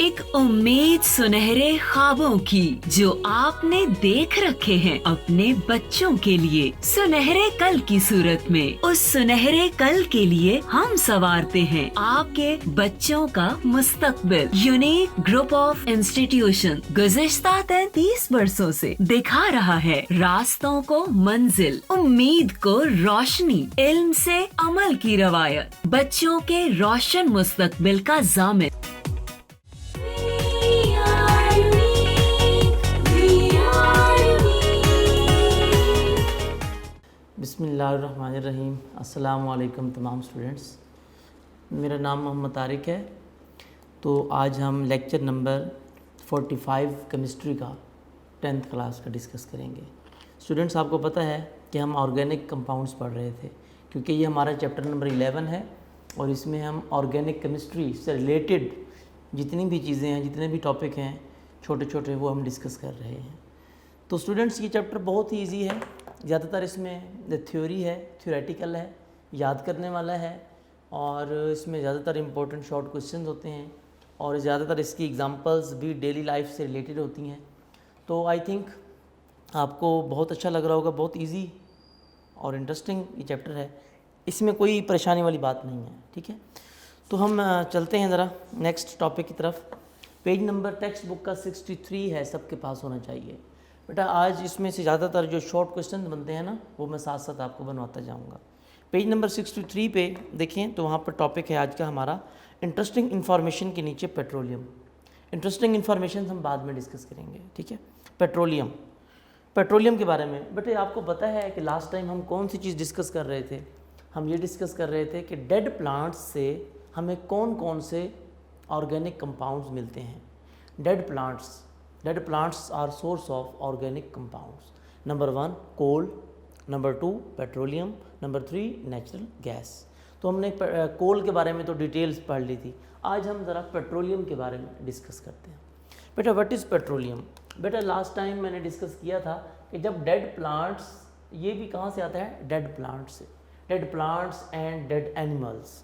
एक उम्मीद सुनहरे ख्वाबों की जो आपने देख रखे हैं अपने बच्चों के लिए, सुनहरे कल की सूरत में। उस सुनहरे कल के लिए हम संवारते हैं आपके बच्चों का मुस्तकबिल। यूनिक ग्रुप ऑफ इंस्टीट्यूशन गुज़िश्ता 33 वर्षों से दिखा रहा है रास्तों को मंजिल, उम्मीद को रोशनी, इल्म से अमल की रवायत, बच्चों के रोशन मुस्तकबिल का जामिन। बिस्मिल्लाहिर्रहमानिर्रहीम। अस्सलाम वालेकुम तमाम स्टूडेंट्स, मेरा नाम मोहम्मद तारिक है। तो आज हम लेक्चर नंबर 45 केमिस्ट्री का 10th क्लास का डिस्कस करेंगे। स्टूडेंट्स, आपको पता है कि हम ऑर्गेनिक कंपाउंड्स पढ़ रहे थे, क्योंकि ये हमारा चैप्टर नंबर 11 है और इसमें हम ऑर्गेनिक केमिस्ट्री से रिलेटेड जितनी भी चीज़ें हैं, जितने भी टॉपिक हैं छोटे छोटे, वो हम डिस्कस कर रहे हैं। तो स्टूडेंट्स, ये चैप्टर बहुत ही ईजी है। ज़्यादातर इसमें थ्योरी है, थ्योरेटिकल है, याद करने वाला है, और इसमें ज़्यादातर इम्पोर्टेंट शॉर्ट क्वेश्चंस होते हैं और ज़्यादातर इसकी एग्जांपल्स भी डेली लाइफ से रिलेटेड होती हैं। तो आई थिंक आपको बहुत अच्छा लग रहा होगा। बहुत इजी और इंटरेस्टिंग ये चैप्टर है, इसमें कोई परेशानी वाली बात नहीं है। ठीक है, तो हम चलते हैं ज़रा नेक्स्ट टॉपिक की तरफ। पेज नंबर टेक्स्ट बुक का 63 है, सबके पास होना चाहिए बेटा। आज इसमें से ज़्यादातर जो शॉर्ट क्वेश्चन बनते हैं ना, वो मैं साथ साथ आपको बनवाता जाऊँगा। पेज नंबर 63 पे देखें तो वहाँ पर टॉपिक है आज का हमारा इंटरेस्टिंग इन्फॉर्मेशन के नीचे पेट्रोलियम। इंटरेस्टिंग इन्फॉर्मेशन हम बाद में डिस्कस करेंगे। ठीक है, पेट्रोलियम के बारे में बेटे आपको पता है कि लास्ट टाइम हम कौन सी चीज़ डिस्कस कर रहे थे? हम ये डिस्कस कर रहे थे कि डेड प्लांट्स से हमें कौन कौन से ऑर्गेनिक कंपाउंड्स मिलते हैं। Dead plants are source of organic compounds. Number 1 coal, number 2 petroleum, number 3 natural gas. तो हमने कोल के बारे में तो डिटेल्स पढ़ ली थी। आज हम ज़रा पेट्रोलियम के बारे में डिस्कस करते हैं। बेटा व्हाट इज़ पेट्रोलियम? बेटा लास्ट टाइम मैंने डिस्कस किया था कि जब डेड प्लांट्स, ये भी कहाँ से आता है? डेड प्लांट्स से। Dead plants and dead animals,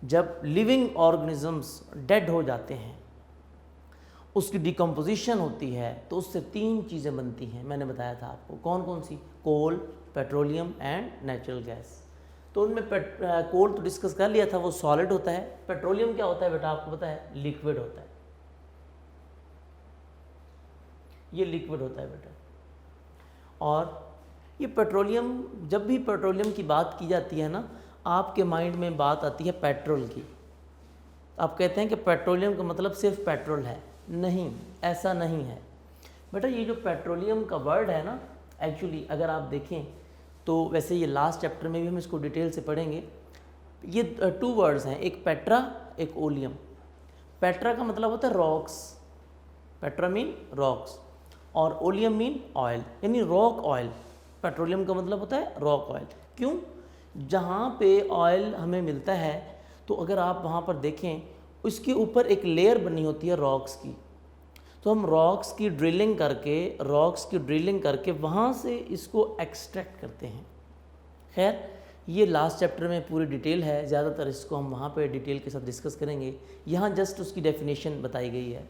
जब लिविंग ऑर्गेनिजम्स डेड हो जाते हैं, उसकी डिकम्पोजिशन होती है, तो उससे 3 चीज़ें बनती हैं। मैंने बताया था आपको कौन कौन सी? कोल, पेट्रोलियम एंड नेचुरल गैस। तो उनमें कोल तो डिस्कस कर लिया था, वो सॉलिड होता है। पेट्रोलियम क्या होता है बेटा आपको पता है? लिक्विड होता है। ये लिक्विड होता है बेटा। और ये पेट्रोलियम, जब भी पेट्रोलियम की बात की जाती है ना, आपके माइंड में बात आती है पेट्रोल की। आप कहते हैं कि पेट्रोलियम का मतलब सिर्फ पेट्रोल है। नहीं, ऐसा नहीं है बेटा। ये जो पेट्रोलियम का वर्ड है ना, एक्चुअली अगर आप देखें तो वैसे ये लास्ट चैप्टर में भी हम इसको डिटेल से पढ़ेंगे। ये 2 वर्ड्स हैं, एक पेट्रा, एक ओलियम। पेट्रा का मतलब होता है रॉक्स, पेट्रा मीन रॉक्स, और ओलियम मीन ऑयल, यानी रॉक ऑयल। पेट्रोलियम का मतलब होता है रॉक ऑयल। क्यों? जहाँ पे ऑयल हमें मिलता है, तो अगर आप वहाँ पर देखें, उसके ऊपर एक लेयर बनी होती है रॉक्स की। तो हम रॉक्स की ड्रिलिंग करके वहाँ से इसको एक्सट्रैक्ट करते हैं। खैर, ये लास्ट चैप्टर में पूरी डिटेल है, ज़्यादातर इसको हम वहाँ पे डिटेल के साथ डिस्कस करेंगे। यहाँ जस्ट उसकी डेफिनेशन बताई गई है।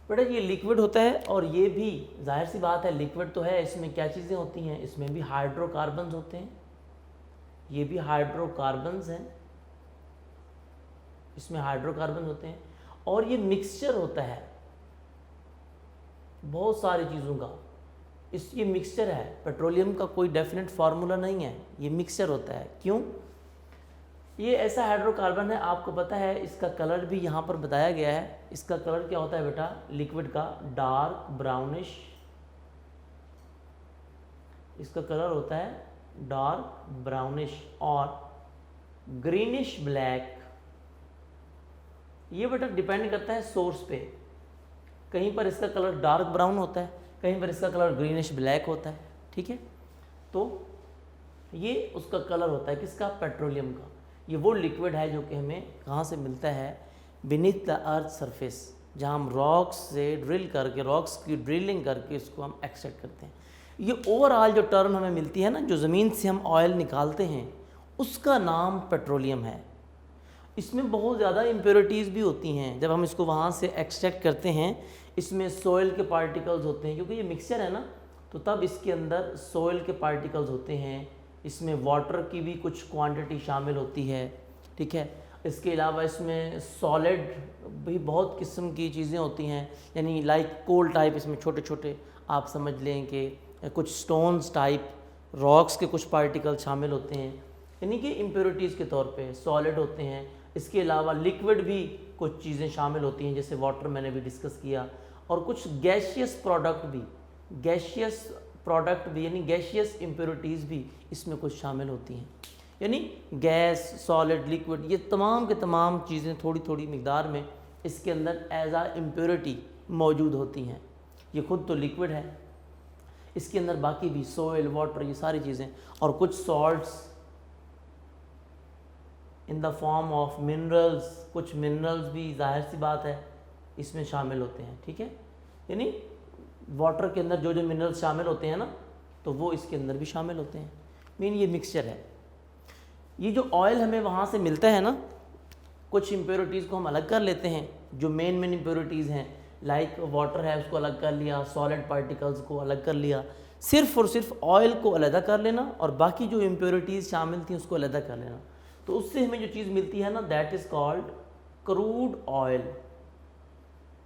बेटा ये लिक्विड होता है, और ये भी जाहिर सी बात है लिक्विड तो है। इसमें क्या चीज़ें होती हैं? इसमें भी हाइड्रोकार्बन्स होते हैं। ये भी हाइड्रोकार्बन्स हैं, इसमें हाइड्रोकार्बन होते हैं। और ये मिक्सचर होता है बहुत सारी चीज़ों का। ये मिक्सचर है। पेट्रोलियम का कोई डेफिनेट फार्मूला नहीं है, ये मिक्सचर होता है। क्यों? ये ऐसा हाइड्रोकार्बन है, आपको पता है। इसका कलर भी यहाँ पर बताया गया है। इसका कलर क्या होता है बेटा लिक्विड का? Dark brownish. इसका कलर होता है डार्क ब्राउनिश और ग्रीनिश ब्लैक। ये बेटा डिपेंड करता है सोर्स पे। कहीं पर इसका कलर डार्क ब्राउन होता है, कहीं पर इसका कलर ग्रीनिश ब्लैक होता है। ठीक है, तो ये उसका कलर होता है किसका? पेट्रोलियम का। ये वो लिक्विड है जो कि हमें कहाँ से मिलता है? बीनीथ द अर्थ सरफेस, जहाँ हम रॉक्स से ड्रिल करके, रॉक्स की ड्रिलिंग करके इसको हम एक्सट्रैक्ट करते हैं। ये ओवरऑल जो टर्म हमें मिलती है ना, जो ज़मीन से हम ऑयल निकालते हैं, उसका नाम पेट्रोलियम है। इसमें बहुत ज़्यादा इम्प्योरिटीज़ भी होती हैं। जब हम इसको वहाँ से एक्सट्रैक्ट करते हैं, इसमें सोइल के पार्टिकल्स होते हैं, क्योंकि ये मिक्सचर है ना, तो तब इसके अंदर सोइल के पार्टिकल्स होते हैं। इसमें वाटर की भी कुछ क्वांटिटी शामिल होती है, ठीक है। इसके अलावा इसमें सॉलिड भी बहुत किस्म की चीज़ें होती हैं, यानी लाइक कोल टाइप, इसमें छोटे छोटे आप समझ लें कि कुछ स्टोन्स टाइप, रॉक्स के कुछ पार्टिकल शामिल होते हैं, यानी कि इम्प्योरिटीज़ के तौर पे सॉलिड होते हैं। इसके अलावा लिक्विड भी कुछ चीज़ें शामिल होती हैं, जैसे वाटर मैंने भी डिस्कस किया, और कुछ गैशियस प्रोडक्ट भी यानी गैशियस इम्प्योरिटीज़ भी इसमें कुछ शामिल होती हैं। यानी गैस, सॉलिड, लिक्विड, ये तमाम के तमाम चीज़ें थोड़ी थोड़ी मिकदार में इसके अंदर एज आ इम्प्योरिटी मौजूद होती हैं। ये खुद तो लिक्विड है, इसके अंदर बाकी भी सोइल, वाटर, ये सारी चीज़ें, और कुछ salts in the form of minerals, कुछ मिनरल्स भी जाहिर सी बात है इसमें शामिल होते हैं, ठीक है। यानी वाटर के अंदर जो जो मिनरल्स शामिल होते हैं ना, तो वो इसके अंदर भी शामिल होते हैं। मीन ये मिक्सचर है। ये जो ऑयल हमें वहाँ से मिलता है ना, कुछ इम्प्योरिटीज़ को हम अलग कर लेते हैं, जो मेन इम्प्योरिटीज़ हैं, लाइक वाटर है उसको अलग कर लिया, सॉलिड पार्टिकल्स को अलग कर लिया, सिर्फ और सिर्फ ऑयल को अलग कर लेना, और बाकी जो इम्प्योरिटीज़ शामिल थी उसको अलग कर लेना, तो उससे हमें जो चीज़ मिलती है ना, that is called crude oil.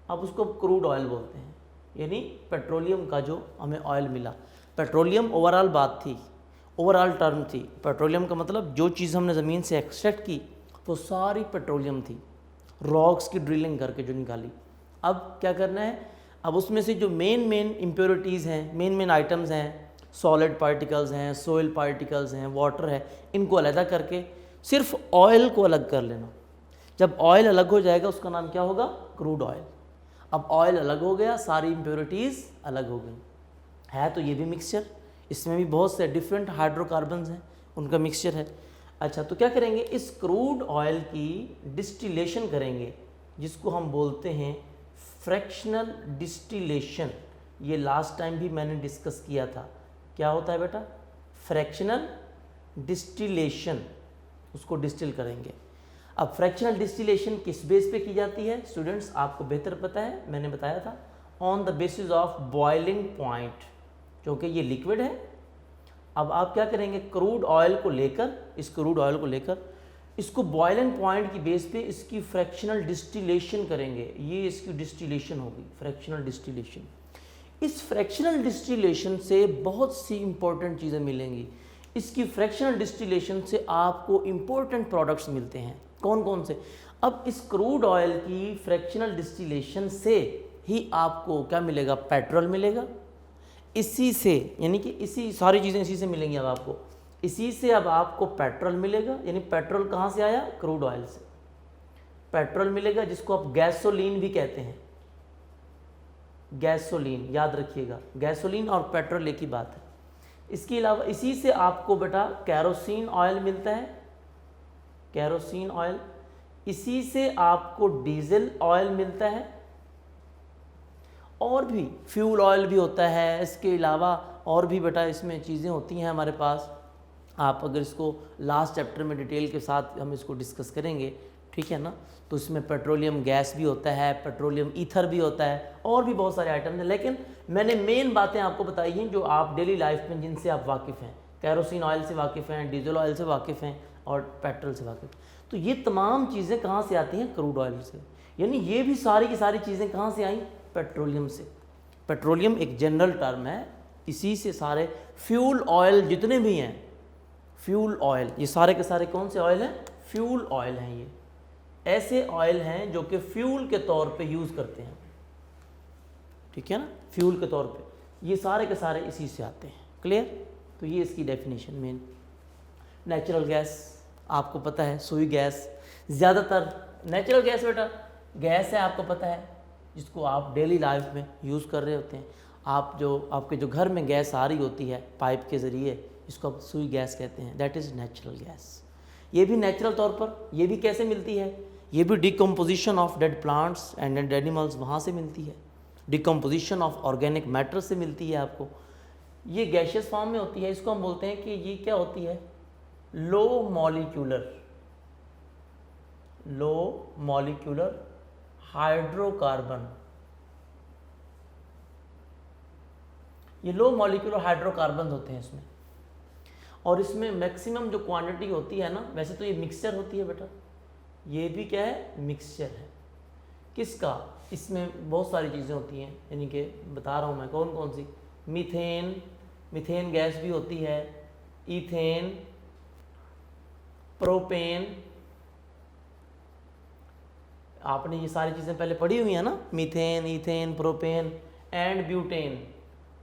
अब उसको क्रूड ऑयल बोलते हैं, यानी पेट्रोलियम का जो हमें ऑयल मिला। पेट्रोलियम ओवरऑल बात थी, ओवरऑल टर्म थी। पेट्रोलियम का मतलब जो चीज़ हमने ज़मीन से एक्सट्रैक्ट की वो सारी पेट्रोलियम थी, रॉक्स की ड्रिलिंग करके जो निकाली। अब क्या करना है, अब उसमें से जो मेन इम्प्योरिटीज़ हैं, मेन आइटम्स हैं, सॉलिड पार्टिकल्स हैं, सोइल पार्टिकल्स हैं, वाटर है, इनको अलग करके सिर्फ ऑयल को अलग कर लेना। जब ऑयल अलग हो जाएगा उसका नाम क्या होगा, क्रूड ऑयल। अब ऑयल अलग हो गया, सारी इम्प्योरिटीज़ अलग हो गई। है तो ये भी मिक्सचर, इसमें भी बहुत से डिफरेंट हाइड्रोकार्बन्स हैं, उनका मिक्सचर है। अच्छा, तो क्या करेंगे, इस क्रूड ऑयल की डिस्टिलेशन करेंगे, जिसको हम बोलते हैं फ्रैक्शनल डिस्टिलेशन। ये लास्ट टाइम भी मैंने डिस्कस किया था। क्या होता है बेटा, फ्रैक्शनल डिस्टिलेशन, उसको डिस्टिल करेंगे। अब फ्रैक्शनल डिस्टिलेशन किस बेस पे की जाती है स्टूडेंट्स, आपको बेहतर पता है, मैंने बताया था, on the basis of boiling point, क्योंकि ये लिक्विड है। अब आप क्या करेंगे, क्रूड ऑयल को लेकर, इस क्रूड ऑयल को लेकर इसको बॉइलिंग पॉइंट की बेस पे इसकी फ्रैक्शनल डिस्टिलेशन करेंगे। ये इसकी डिस्टिलेशन होगी, फ्रैक्शनल डिस्टिलेशन। इस फ्रैक्शनल डिस्टिलेशन से बहुत सी इंपॉर्टेंट चीज़ें मिलेंगी। इसकी फ्रैक्शनल डिस्टिलेशन से आपको इंपॉर्टेंट प्रोडक्ट्स मिलते हैं। कौन कौन से, अब इस क्रूड ऑयल की फ्रैक्शनल डिस्टिलेशन से ही आपको क्या मिलेगा, पेट्रोल मिलेगा। इसी से, यानी कि इसी सारी चीज़ें इसी से मिलेंगी। अब आपको इसी से अब आपको पेट्रोल मिलेगा, यानी पेट्रोल कहाँ से आया, क्रूड ऑयल से पेट्रोल मिलेगा, जिसको आप गैसोलीन भी कहते हैं। गैसोलीन याद रखिएगा, गैसोलीन और पेट्रोल एक ही बात है। इसके अलावा इसी से आपको बेटा कैरोसिन ऑयल मिलता है, कैरोसिन ऑयल। इसी से आपको डीजल ऑयल मिलता है, और भी फ्यूल ऑयल भी होता है। इसके अलावा और भी बेटा इसमें चीज़ें होती हैं हमारे पास। आप अगर इसको लास्ट चैप्टर में डिटेल के साथ हम इसको डिस्कस करेंगे, ठीक है ना, तो इसमें पेट्रोलियम गैस भी होता है, पेट्रोलियम ईथर भी होता है, और भी बहुत सारे आइटम हैं। लेकिन मैंने मेन बातें आपको बताई हैं जो आप डेली लाइफ में जिनसे आप वाकिफ़ हैं। कैरोसिन ऑयल से वाकिफ़ हैं, डीजल ऑयल से वाकिफ़ हैं, और पेट्रोल से वाकिफ़। तो ये तमाम चीज़ें कहाँ से आती हैं, क्रूड ऑयल से। यानी ये भी सारी की सारी चीज़ें कहाँ से आई, पेट्रोलियम से। पेट्रोलियम एक जनरल टर्म है, इसी से सारे फ्यूल ऑयल जितने भी हैं, फ्यूल ऑयल, ये सारे के सारे कौन से ऑयल हैं, फ्यूल ऑयल हैं। ये ऐसे ऑयल हैं जो कि फ्यूल के तौर पे यूज़ करते हैं, ठीक है ना, फ्यूल के तौर पे। ये सारे के सारे इसी से आते हैं। क्लियर, तो ये इसकी डेफिनेशन मेन। नेचुरल गैस आपको पता है, सुई गैस, ज़्यादातर नेचुरल गैस बेटा गैस है, आपको पता है, जिसको आप डेली लाइफ में यूज़ कर रहे होते हैं। आप जो आपके जो घर में गैस आ रही होती है पाइप के ज़रिए, इसको आप सुई गैस कहते हैं, दैट इज़ नेचुरल गैस। ये भी नेचुरल तौर पर, ये भी कैसे मिलती है, ये भी decomposition of dead plants and dead animals, वहाँ से मिलती है। डिकम्पोजिशन ऑफ ऑर्गेनिक मैटर से मिलती है आपको। ये गैशियस फॉर्म में होती है, इसको हम बोलते हैं कि ये क्या होती है, low molecular, low molecular hydrocarbon. ये लो मॉलिक्यूलर हाइड्रोकार्बन होते हैं इसमें, और इसमें मैक्सिमम जो क्वांटिटी होती है ना, वैसे तो ये मिक्सचर होती है बेटा, ये भी क्या है, मिक्सचर है। किसका? इसमें बहुत सारी चीज़ें होती हैं, यानी कि बता रहा हूँ मैं कौन कौन सी। मीथेन, मीथेन गैस भी होती है, ईथेन, प्रोपेन, आपने ये सारी चीज़ें पहले पढ़ी हुई है ना, methane, ethane, propane and butane,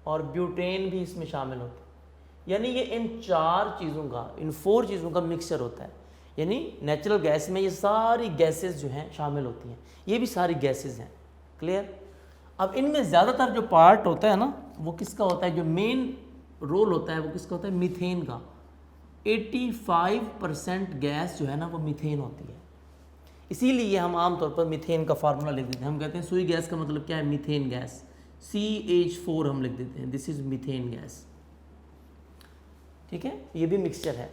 और ब्यूटेन भी इसमें शामिल होता है। यानी ये इन 4 चीज़ों का, इन 4 चीज़ों का मिक्सचर होता है। यानी नेचुरल गैस में ये सारी गैसेस जो हैं शामिल होती हैं, ये भी सारी गैसेस हैं। क्लियर? अब इनमें ज़्यादातर जो पार्ट होता है ना, वो किसका होता है, जो मेन रोल होता है वो किसका होता है, मीथेन का। 85% गैस जो है ना वो मीथेन होती है। इसीलिए हम आमतौर पर मीथेन का फार्मूला लिख देते हैं, हम कहते हैं सुई गैस का मतलब क्या है, मीथेन गैस, CH4 हम लिख देते हैं, दिस इज मीथेन गैस। ठीक है, ये भी मिक्सचर है।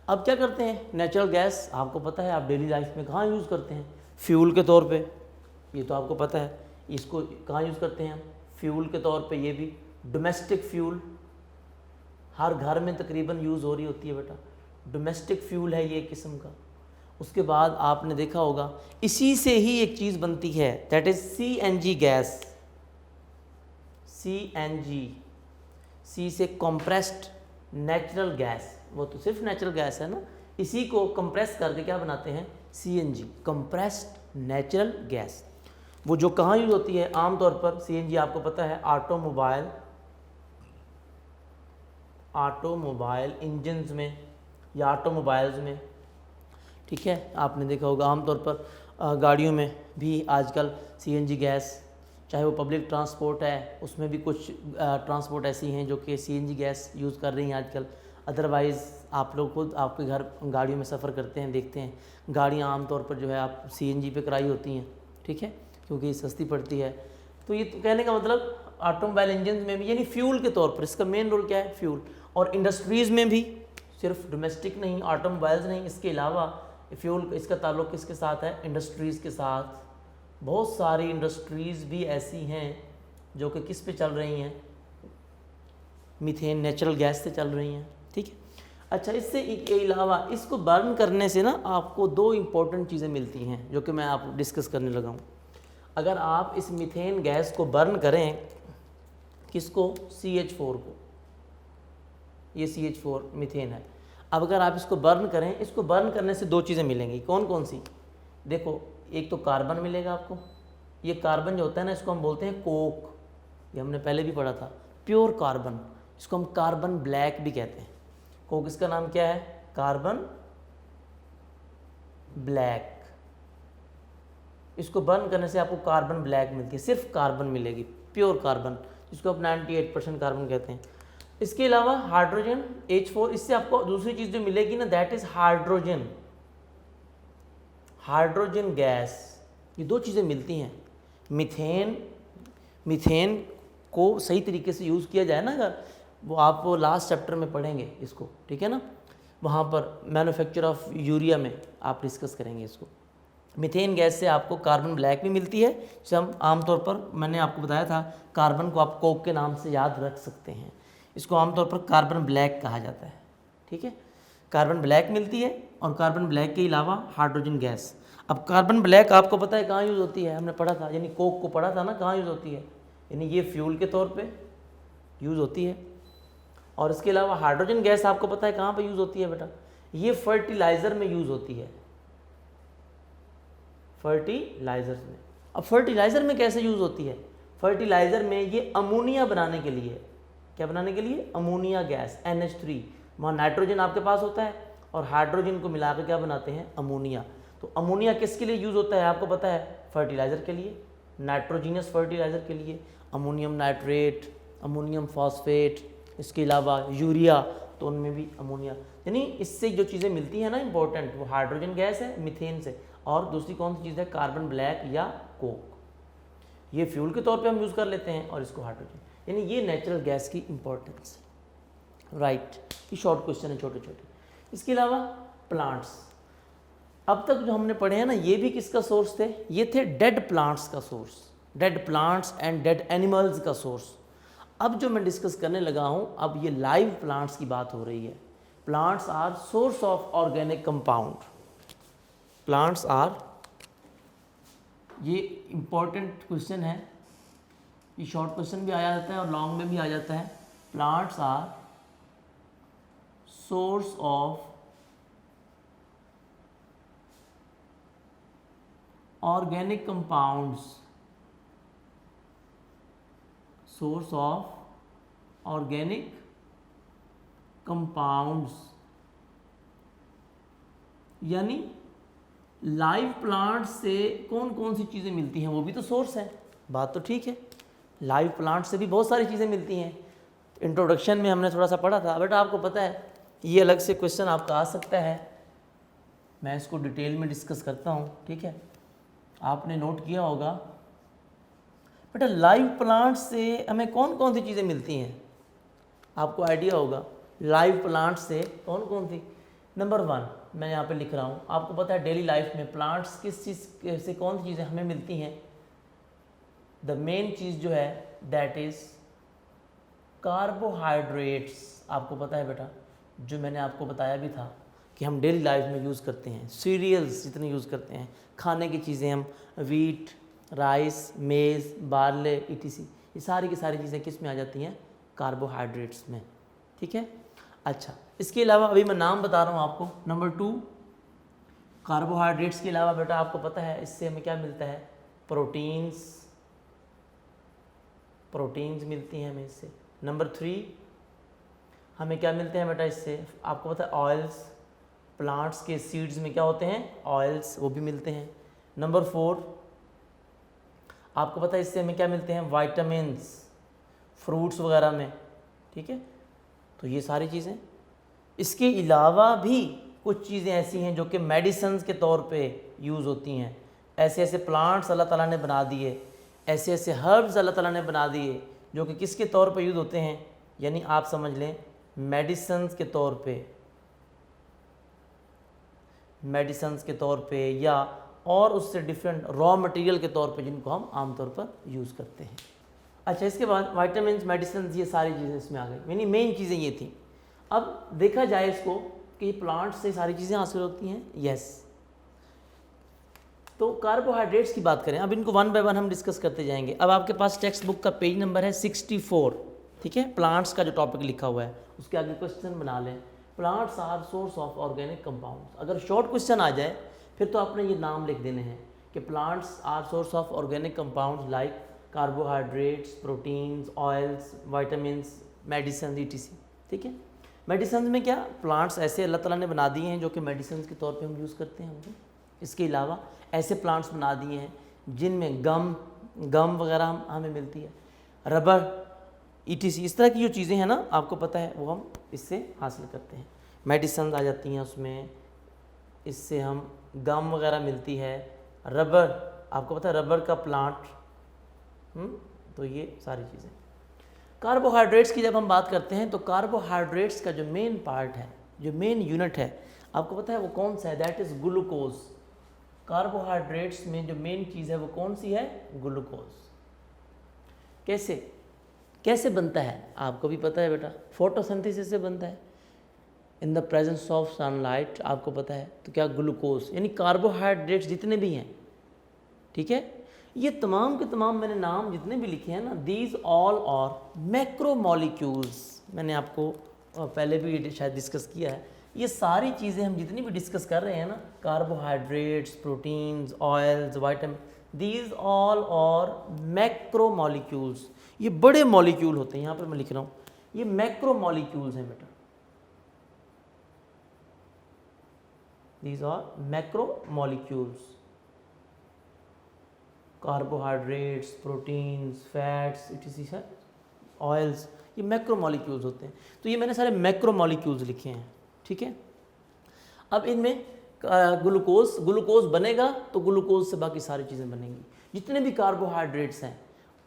अब क्या करते हैं, नेचुरल गैस आपको पता है, आप डेली लाइफ में कहाँ यूज़ करते हैं, फ्यूल के तौर पे, ये तो आपको पता है। इसको कहाँ यूज़ करते हैं हम, फ्यूल के तौर पे। ये भी डोमेस्टिक फ्यूल, हर घर में तकरीबन यूज़ हो रही होती है बेटा, डोमेस्टिक फ्यूल है ये किस्म का। उसके बाद आपने देखा होगा इसी से ही एक चीज़ बनती है, that is CNG gas. CNG, सी से कंप्रेस्ड नेचुरल गैस, वो तो सिर्फ नेचुरल गैस है ना, इसी को कंप्रेस करके क्या बनाते हैं, CNG, कंप्रेस्ड नेचुरल गैस। वो जो कहाँ यूज़ होती है आमतौर पर, CNG आपको पता है ऑटोमोबाइल इंजन्स में या ऑटोमोबाइल्स में। ठीक है, आपने देखा होगा आमतौर पर गाड़ियों में भी आजकल CNG गैस, चाहे वो पब्लिक ट्रांसपोर्ट है उसमें भी कुछ ट्रांसपोर्ट ऐसी हैं जो कि CNG गैस यूज़ कर रही हैं आजकल। अदरवाइज़ आप लोग खुद आपके घर गाड़ियों में सफ़र करते हैं, देखते हैं गाड़ियाँ आमतौर पर जो है आप CNG पे कराई होती हैं। ठीक है, क्योंकि सस्ती पड़ती है। तो ये तो कहने का मतलब ऑटोमोबाइल इंजन में भी, यानी फ्यूल के तौर पर इसका मेन रोल क्या है, फ्यूल। और इंडस्ट्रीज़ में भी, सिर्फ डोमेस्टिक नहीं, ऑटोमोबाइल्स नहीं, इसके अलावा फ्यूल, इसका ताल्लुक़ किसके साथ है, इंडस्ट्रीज़ के साथ। बहुत सारी इंडस्ट्रीज़ भी ऐसी हैं जो कि किस पे चल रही हैं, मीथेन नेचुरल गैस से चल रही हैं। ठीक है, अच्छा, इससे अलावा इसको बर्न करने से ना आपको 2 इम्पॉर्टेंट चीज़ें मिलती हैं जो कि मैं आप डिस्कस करने लगा हूँ। अगर आप इस मीथेन गैस को बर्न करें, किसको, CH4 को, ये CH4 मीथेन है। अब अगर आप इसको बर्न करें, इसको बर्न करने से 2 चीज़ें मिलेंगी। कौन कौन सी, देखो, एक तो कार्बन मिलेगा आपको। ये कार्बन जो होता है ना, इसको हम बोलते हैं कोक, ये हमने पहले भी पढ़ा था, प्योर कार्बन, इसको हम कार्बन ब्लैक भी कहते हैं। कोक इसका नाम क्या है, कार्बन ब्लैक। इसको बर्न करने से आपको कार्बन ब्लैक मिलती है, सिर्फ कार्बन मिलेगी, प्योर कार्बन, जिसको आप 98% कार्बन कहते हैं। इसके अलावा हाइड्रोजन H4, इससे आपको दूसरी चीज़ जो मिलेगी ना, that is hydrogen, hydrogen gas. ये 2 चीज़ें मिलती हैं। मीथेन को सही तरीके से यूज़ किया जाए ना, अगर वो आप लास्ट चैप्टर में पढ़ेंगे इसको, ठीक है ना, वहाँ पर मैन्युफैक्चर ऑफ यूरिया में आप डिस्कस करेंगे इसको। मीथेन गैस से आपको कार्बन ब्लैक भी मिलती है, जिसे हम आमतौर पर, मैंने आपको बताया था, कार्बन को आप कोक के नाम से याद रख सकते हैं। इसको आमतौर पर कार्बन ब्लैक कहा जाता है। ठीक है, कार्बन ब्लैक मिलती है, और कार्बन ब्लैक के अलावा हाइड्रोजन गैस। अब कार्बन ब्लैक आपको पता है कहाँ यूज़ होती है, हमने पढ़ा था, यानी कोक को पढ़ा था ना, कहाँ यूज़ होती है, यानी ये फ्यूल के तौर पे यूज़ होती है। और इसके अलावा हाइड्रोजन गैस आपको पता है कहाँ पे यूज़ होती है बेटा, ये फर्टिलाइज़र में यूज़ होती है, फर्टिलाइज़र्स में। अब फर्टिलाइज़र में कैसे यूज़ होती है, फर्टिलाइज़र में ये अमोनिया बनाने के लिए, क्या बनाने के लिए, अमोनिया गैस, NH3, वहाँ नाइट्रोजन आपके पास होता है और हाइड्रोजन को मिलाकर क्या बनाते हैं, अमोनिया। तो अमोनिया किसके लिए यूज़ होता है आपको पता है, फर्टिलाइज़र के लिए, नाइट्रोजीनियस फर्टिलाइज़र के लिए, अमोनियम नाइट्रेट, अमोनियम फॉस्फेट, इसके अलावा यूरिया, तो उनमें भी अमोनिया। यानी इससे जो चीज़ें मिलती हैं ना इंपॉर्टेंट, वो हाइड्रोजन गैस है मीथेन से, और दूसरी कौन सी चीज़ है, कार्बन ब्लैक या कोक। ये फ्यूल के तौर पे हम यूज़ कर लेते हैं, और इसको हाइड्रोजन, यानी ये नेचुरल गैस की इंपॉर्टेंस। राइट, ये शॉर्ट क्वेश्चन है छोटे छोटे। इसके अलावा प्लांट्स, अब तक जो हमने पढ़े हैं ना, ये भी किसका सोर्स थे? ये थे डेड प्लांट्स का source, dead plants and dead animals का सोर्स। अब जो मैं डिस्कस करने लगा हूँ, अब ये लाइव प्लांट्स की बात हो रही है। Plants are source of organic compound. Plants are, ये इंपॉर्टेंट क्वेश्चन है, ये शॉर्ट क्वेश्चन भी आ जाता है और लॉन्ग में भी आ जाता है। Plants are source of organic compounds, source of organic compounds, यानी लाइव प्लांट्स से कौन कौन सी चीज़ें मिलती हैं, वो भी तो सोर्स है। बात तो ठीक है, लाइव प्लांट से भी बहुत सारी चीज़ें मिलती हैं। इंट्रोडक्शन में हमने थोड़ा सा पढ़ा था, बेटा आपको पता है ये अलग से क्वेश्चन आपका आ सकता है, मैं इसको डिटेल में डिस्कस करता हूँ, ठीक है। आपने नोट किया होगा बेटा लाइव प्लांट से हमें कौन कौन सी चीज़ें मिलती हैं, आपको आइडिया होगा लाइव प्लांट से कौन कौन सी। नंबर 1 मैं यहाँ पे लिख रहा हूँ, आपको पता है डेली लाइफ में प्लांट्स किस चीज़ से कौन सी चीज़ें हमें मिलती हैं। द मेन चीज़ जो है दैट इज़ कार्बोहाइड्रेट्स। आपको पता है बेटा, जो मैंने आपको बताया भी था कि हम डेली लाइफ में यूज़ करते हैं, सीरियल्स जितने यूज़ करते हैं, खाने की चीज़ें हम वीट, राइस, मेज़, बार्ले etc, ये सारी की सारी चीज़ें किस में आ जाती हैं? कार्बोहाइड्रेट्स में, ठीक है। अच्छा, इसके अलावा अभी मैं नाम बता रहा हूँ आपको। नंबर 2, कार्बोहाइड्रेट्स के अलावा बेटा आपको पता है इससे हमें क्या मिलता है? प्रोटीन्स मिलती हैं हमें इससे। नंबर 3 हमें क्या मिलते हैं बेटा इससे? आपको पता है ऑयल्स, प्लांट्स के सीड्स में क्या होते हैं? ऑयल्स, वो भी मिलते हैं। नंबर 4 आपको पता है इससे हमें क्या मिलते हैं? वाइटामिन्स, फ्रूट्स वगैरह में, ठीक है। तो ये सारी चीज़ें, इसके अलावा भी कुछ चीज़ें ऐसी हैं जो कि मेडिसिन्स के तौर पे यूज़ होती हैं। ऐसे ऐसे प्लांट्स अल्लाह ताला ने बना दिए, ऐसे ऐसे हर्ब्स अल्लाह ताला ने बना दिए जो कि किसके तौर पे यूज़ होते हैं? यानी आप समझ लें मेडिसिन्स के तौर पे, मेडिसिन्स के तौर पे, या और उससे डिफरेंट रॉ मटेरियल के तौर पे जिनको हम आमतौर पर यूज़ करते हैं। अच्छा, इसके बाद वाइटामिन्स, मेडिसिन्स, ये सारी चीज़ें इसमें आ गई, यानी मेन चीज़ें ये थी। अब देखा जाए इसको कि प्लांट से सारी चीज़ें हासिल होती हैं, यस। तो कार्बोहाइड्रेट्स की बात करें, अब इनको 1 बाय 1 हम डिस्कस करते जाएंगे। अब आपके पास टेक्स्ट बुक का पेज नंबर है 64, ठीक है। प्लांट्स का जो टॉपिक लिखा हुआ है उसके आगे क्वेश्चन बना लें, plants are source of organic compounds. अगर शॉर्ट क्वेश्चन आ जाए फिर तो आपने ये नाम लिख देने हैं कि plants are source of organic compounds like carbohydrates, proteins, oils, vitamins, medicine etc, ठीक है। मेडिसिन में क्या प्लांट्स ऐसे अल्लाह ताला ने बना दिए हैं जो कि मेडिसिन के तौर पे हम यूज़ करते हैं उनको। इसके अलावा ऐसे प्लांट्स बना दिए हैं जिनमें गम वगैरह हमें मिलती है, रबर etc, इस तरह की जो चीज़ें हैं ना, आपको पता है वो हम इससे हासिल करते हैं। मेडिसिन आ जाती हैं उसमें, इससे हम गम वगैरह मिलती है, रबर, आपको पता है रबर का प्लांट, तो ये सारी चीज़ें। कार्बोहाइड्रेट्स की जब हम बात करते हैं तो कार्बोहाइड्रेट्स का जो मेन पार्ट है, जो मेन यूनिट है, आपको पता है वो कौन सा है? That is glucose. कार्बोहाइड्रेट्स में जो मेन चीज़ है वो कौन सी है? ग्लूकोज। कैसे बनता है? आपको भी पता है बेटा, फोटोसिंथेसिस से बनता है, in the presence of sunlight, आपको पता है। तो क्या ग्लूकोज, यानी कार्बोहाइड्रेट्स जितने भी हैं, ठीक है, ये तमाम के तमाम मैंने नाम जितने भी लिखे हैं ना, दीज ऑल और मैक्रोमोलिक्यूल्स, मैंने आपको पहले भी शायद डिस्कस किया है। ये सारी चीज़ें हम जितनी भी डिस्कस कर रहे हैं ना, carbohydrates, proteins, oils, vitamin, these all और मैक्रोमोलिक्यूल्स, ये बड़े मॉलिक्यूल होते हैं। यहाँ पर मैं लिख रहा हूँ ये मैक्रोमोलिक्यूल्स हैं बेटा, these are macromolecules. Carbohydrates, proteins, fats etc, oils, ये मैक्रोमोलिक्यूल्स होते हैं। तो ये मैंने सारे मैक्रोमोलिक्यूल्स लिखे हैं, ठीक है। अब इनमें ग्लूकोज बनेगा तो ग्लूकोज से बाकी सारी चीज़ें बनेंगी। जितने भी कार्बोहाइड्रेट्स हैं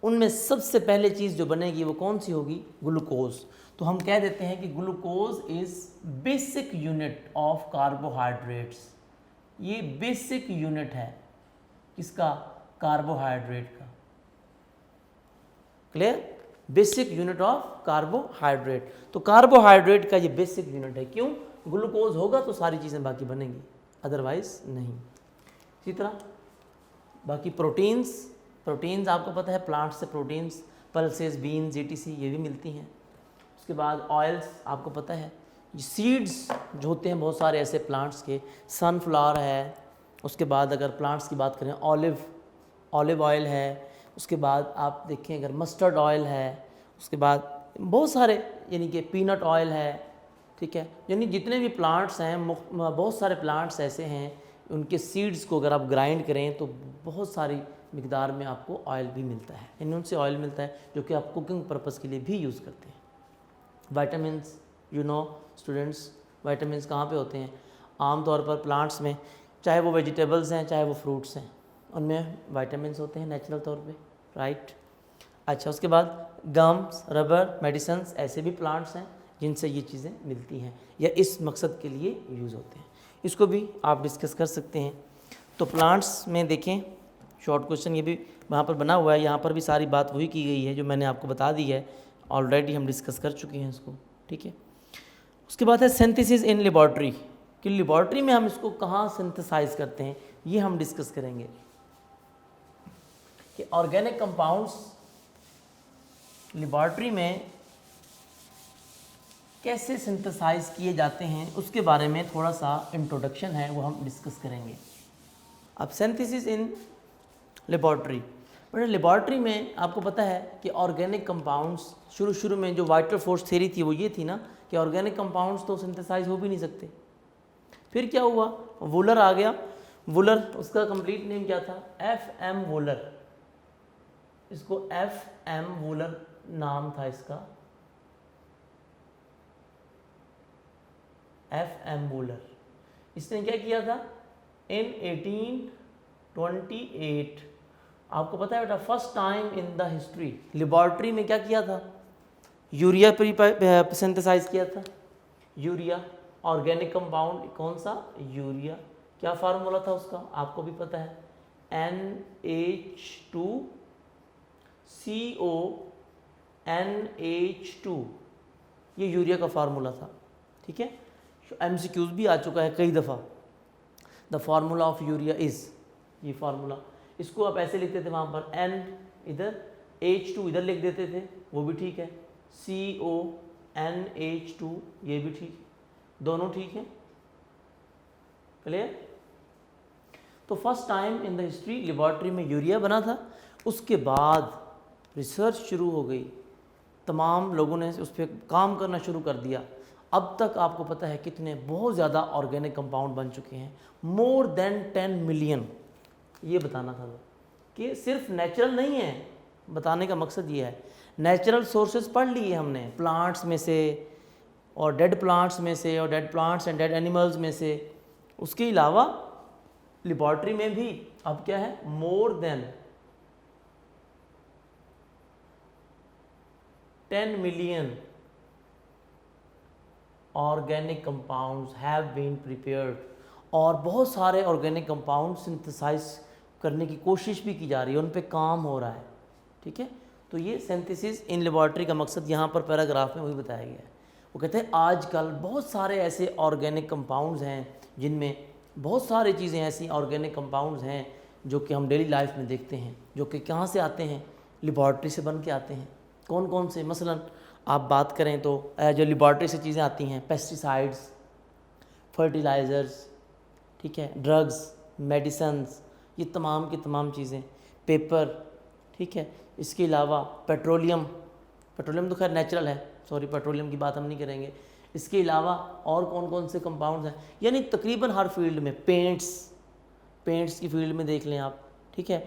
उनमें सबसे पहले चीज़ जो बनेगी वो कौन सी होगी? ग्लूकोज। तो हम कह देते हैं कि glucose is basic unit of carbohydrates. ये बेसिक यूनिट है किसका? कार्बोहाइड्रेट का। Clear? Basic unit of carbohydrate. तो कार्बोहाइड्रेट का ये बेसिक यूनिट है। क्यों? ग्लूकोज होगा तो सारी चीज़ें बाकी बनेंगी, अदरवाइज नहीं। इसी तरह बाकी प्रोटीन्स आपको पता है, प्लांट से प्रोटीन्स, पल्सेस, बीन्स, etc ये भी मिलती हैं। उसके बाद ऑयल्स आपको पता है, सीड्स जो होते हैं बहुत सारे ऐसे प्लांट्स के, सनफ्लावर है। उसके बाद अगर प्लांट्स की बात करें, ऑलिव ऑयल है। उसके बाद आप देखें अगर मस्टर्ड ऑयल है। उसके बाद बहुत सारे यानी कि पीनट ऑयल है, ठीक है। यानी जितने भी प्लांट्स हैं, बहुत सारे प्लांट्स ऐसे हैं, उनके सीड्स को अगर आप ग्राइंड करें तो बहुत सारी मिकदार में आपको ऑयल भी मिलता है, यानी उनसे ऑयल मिलता है जो कि आप कुकिंग पर्पज़ के लिए भी यूज़ करते हैं। विटामिन्स, स्टूडेंट्स, विटामिन्स कहाँ पे होते हैं? आमतौर पर प्लांट्स में, चाहे वो वेजिटेबल्स हैं चाहे वो फ्रूट्स हैं, उनमें विटामिन्स होते हैं नेचुरल तौर पे, राइट। अच्छा, उसके बाद गम्स, रबर, मेडिसिन्स, ऐसे भी प्लांट्स हैं जिनसे ये चीज़ें मिलती हैं या इस मकसद के लिए यूज़ होते हैं। इसको भी आप डिस्कस कर सकते हैं। तो प्लांट्स में देखें, शॉर्ट क्वेश्चन ये भी वहाँ पर बना हुआ है, यहाँ पर भी सारी बात वही की गई है जो मैंने आपको बता दी है, ऑलरेडी हम डिस्कस कर चुके हैं इसको, ठीक है। उसके बाद है सिंथेसिस इन लेबॉर्ट्री, कि लेबॉर्ट्री में हम इसको कहाँ सिंथेसाइज करते हैं, ये हम डिस्कस करेंगे कि ऑर्गेनिक कंपाउंड्स लेबॉर्ट्री में कैसे सिंथेसाइज किए जाते हैं, उसके बारे में थोड़ा सा इंट्रोडक्शन है, वो हम डिस्कस करेंगे। अब synthesis in laboratory, but laboratory में आपको पता है कि ऑर्गेनिक कंपाउंड्स, शुरू में जो वाइटल फोर्स थ्योरी थी वो ये थी ना कि ऑर्गेनिक कंपाउंड्स तो सिंथेसाइज हो भी नहीं सकते। फिर क्या हुआ? वूलर आ गया। वूलर, उसका कंप्लीट नेम क्या था? FM वूलर। इसको FM वूलर नाम था इसका, FM वूलर। इसने क्या किया था? इन 1828, आपको पता है बेटा, first time in the history laboratory में क्या किया था? यूरिया सिंथेसाइज किया था। यूरिया ऑर्गेनिक कंपाउंड, कौन सा? यूरिया। क्या फार्मूला था उसका? आपको भी पता है, NH2CO NH2, ये यूरिया का फार्मूला था, ठीक है। MCQs भी आ चुका है कई दफ़ा। The formula of urea is, ये फार्मूला, इसको आप ऐसे लिखते थे वहाँ पर, N इधर, H2 इधर लिख देते थे, वो भी ठीक है, CONH2 ये भी ठीक है, दोनों ठीक है। क्लियर? तो first time in the history laboratory में यूरिया बना था। उसके बाद रिसर्च शुरू हो गई, तमाम लोगों ने उस पर काम करना शुरू कर दिया। अब तक आपको पता है कितने, बहुत ज़्यादा ऑर्गेनिक कंपाउंड बन चुके हैं, मोर देन 10 मिलियन। ये बताना था कि सिर्फ नेचुरल नहीं है, बताने का मकसद ये है, नेचुरल सोर्सेज पढ़ लिए हमने, प्लांट्स में से और डेड प्लांट्स में से और dead plants and dead animals में से। उसके अलावा लेबॉर्ट्री में भी अब क्या है, more than 10 million organic compounds have been prepared, और बहुत सारे ऑर्गेनिक कंपाउंड सिंथेसाइज करने की कोशिश भी की जा रही है, उन पे काम हो रहा है, ठीक है। तो ये सिंथेसिस इन लेबॉर्ट्री का मकसद यहाँ पर पैराग्राफ में वही बताया गया है। वो कहते हैं आजकल बहुत सारे ऐसे ऑर्गेनिक कंपाउंड्स हैं जिनमें बहुत सारी चीज़ें ऐसी ऑर्गेनिक कंपाउंड्स हैं जो कि हम डेली लाइफ में देखते हैं, जो कि कहाँ से आते हैं, लेबॉर्ट्री से बन के आते हैं। कौन कौन से? मसलन आप बात करें तो जो लेबॉर्ट्री से चीज़ें आती हैं, पेस्टिसाइड्स, फर्टिलाइज़र्स, ठीक है, ड्रग्स, मेडिसन्स, ये तमाम की तमाम चीज़ें, पेपर, ठीक है। इसके अलावा पेट्रोलियम तो खैर नेचुरल है, सॉरी पेट्रोलियम की बात हम नहीं करेंगे। इसके अलावा और कौन कौन से कंपाउंड्स हैं, यानी तकरीबन हर फील्ड में, पेंट्स की फील्ड में देख लें आप, ठीक है।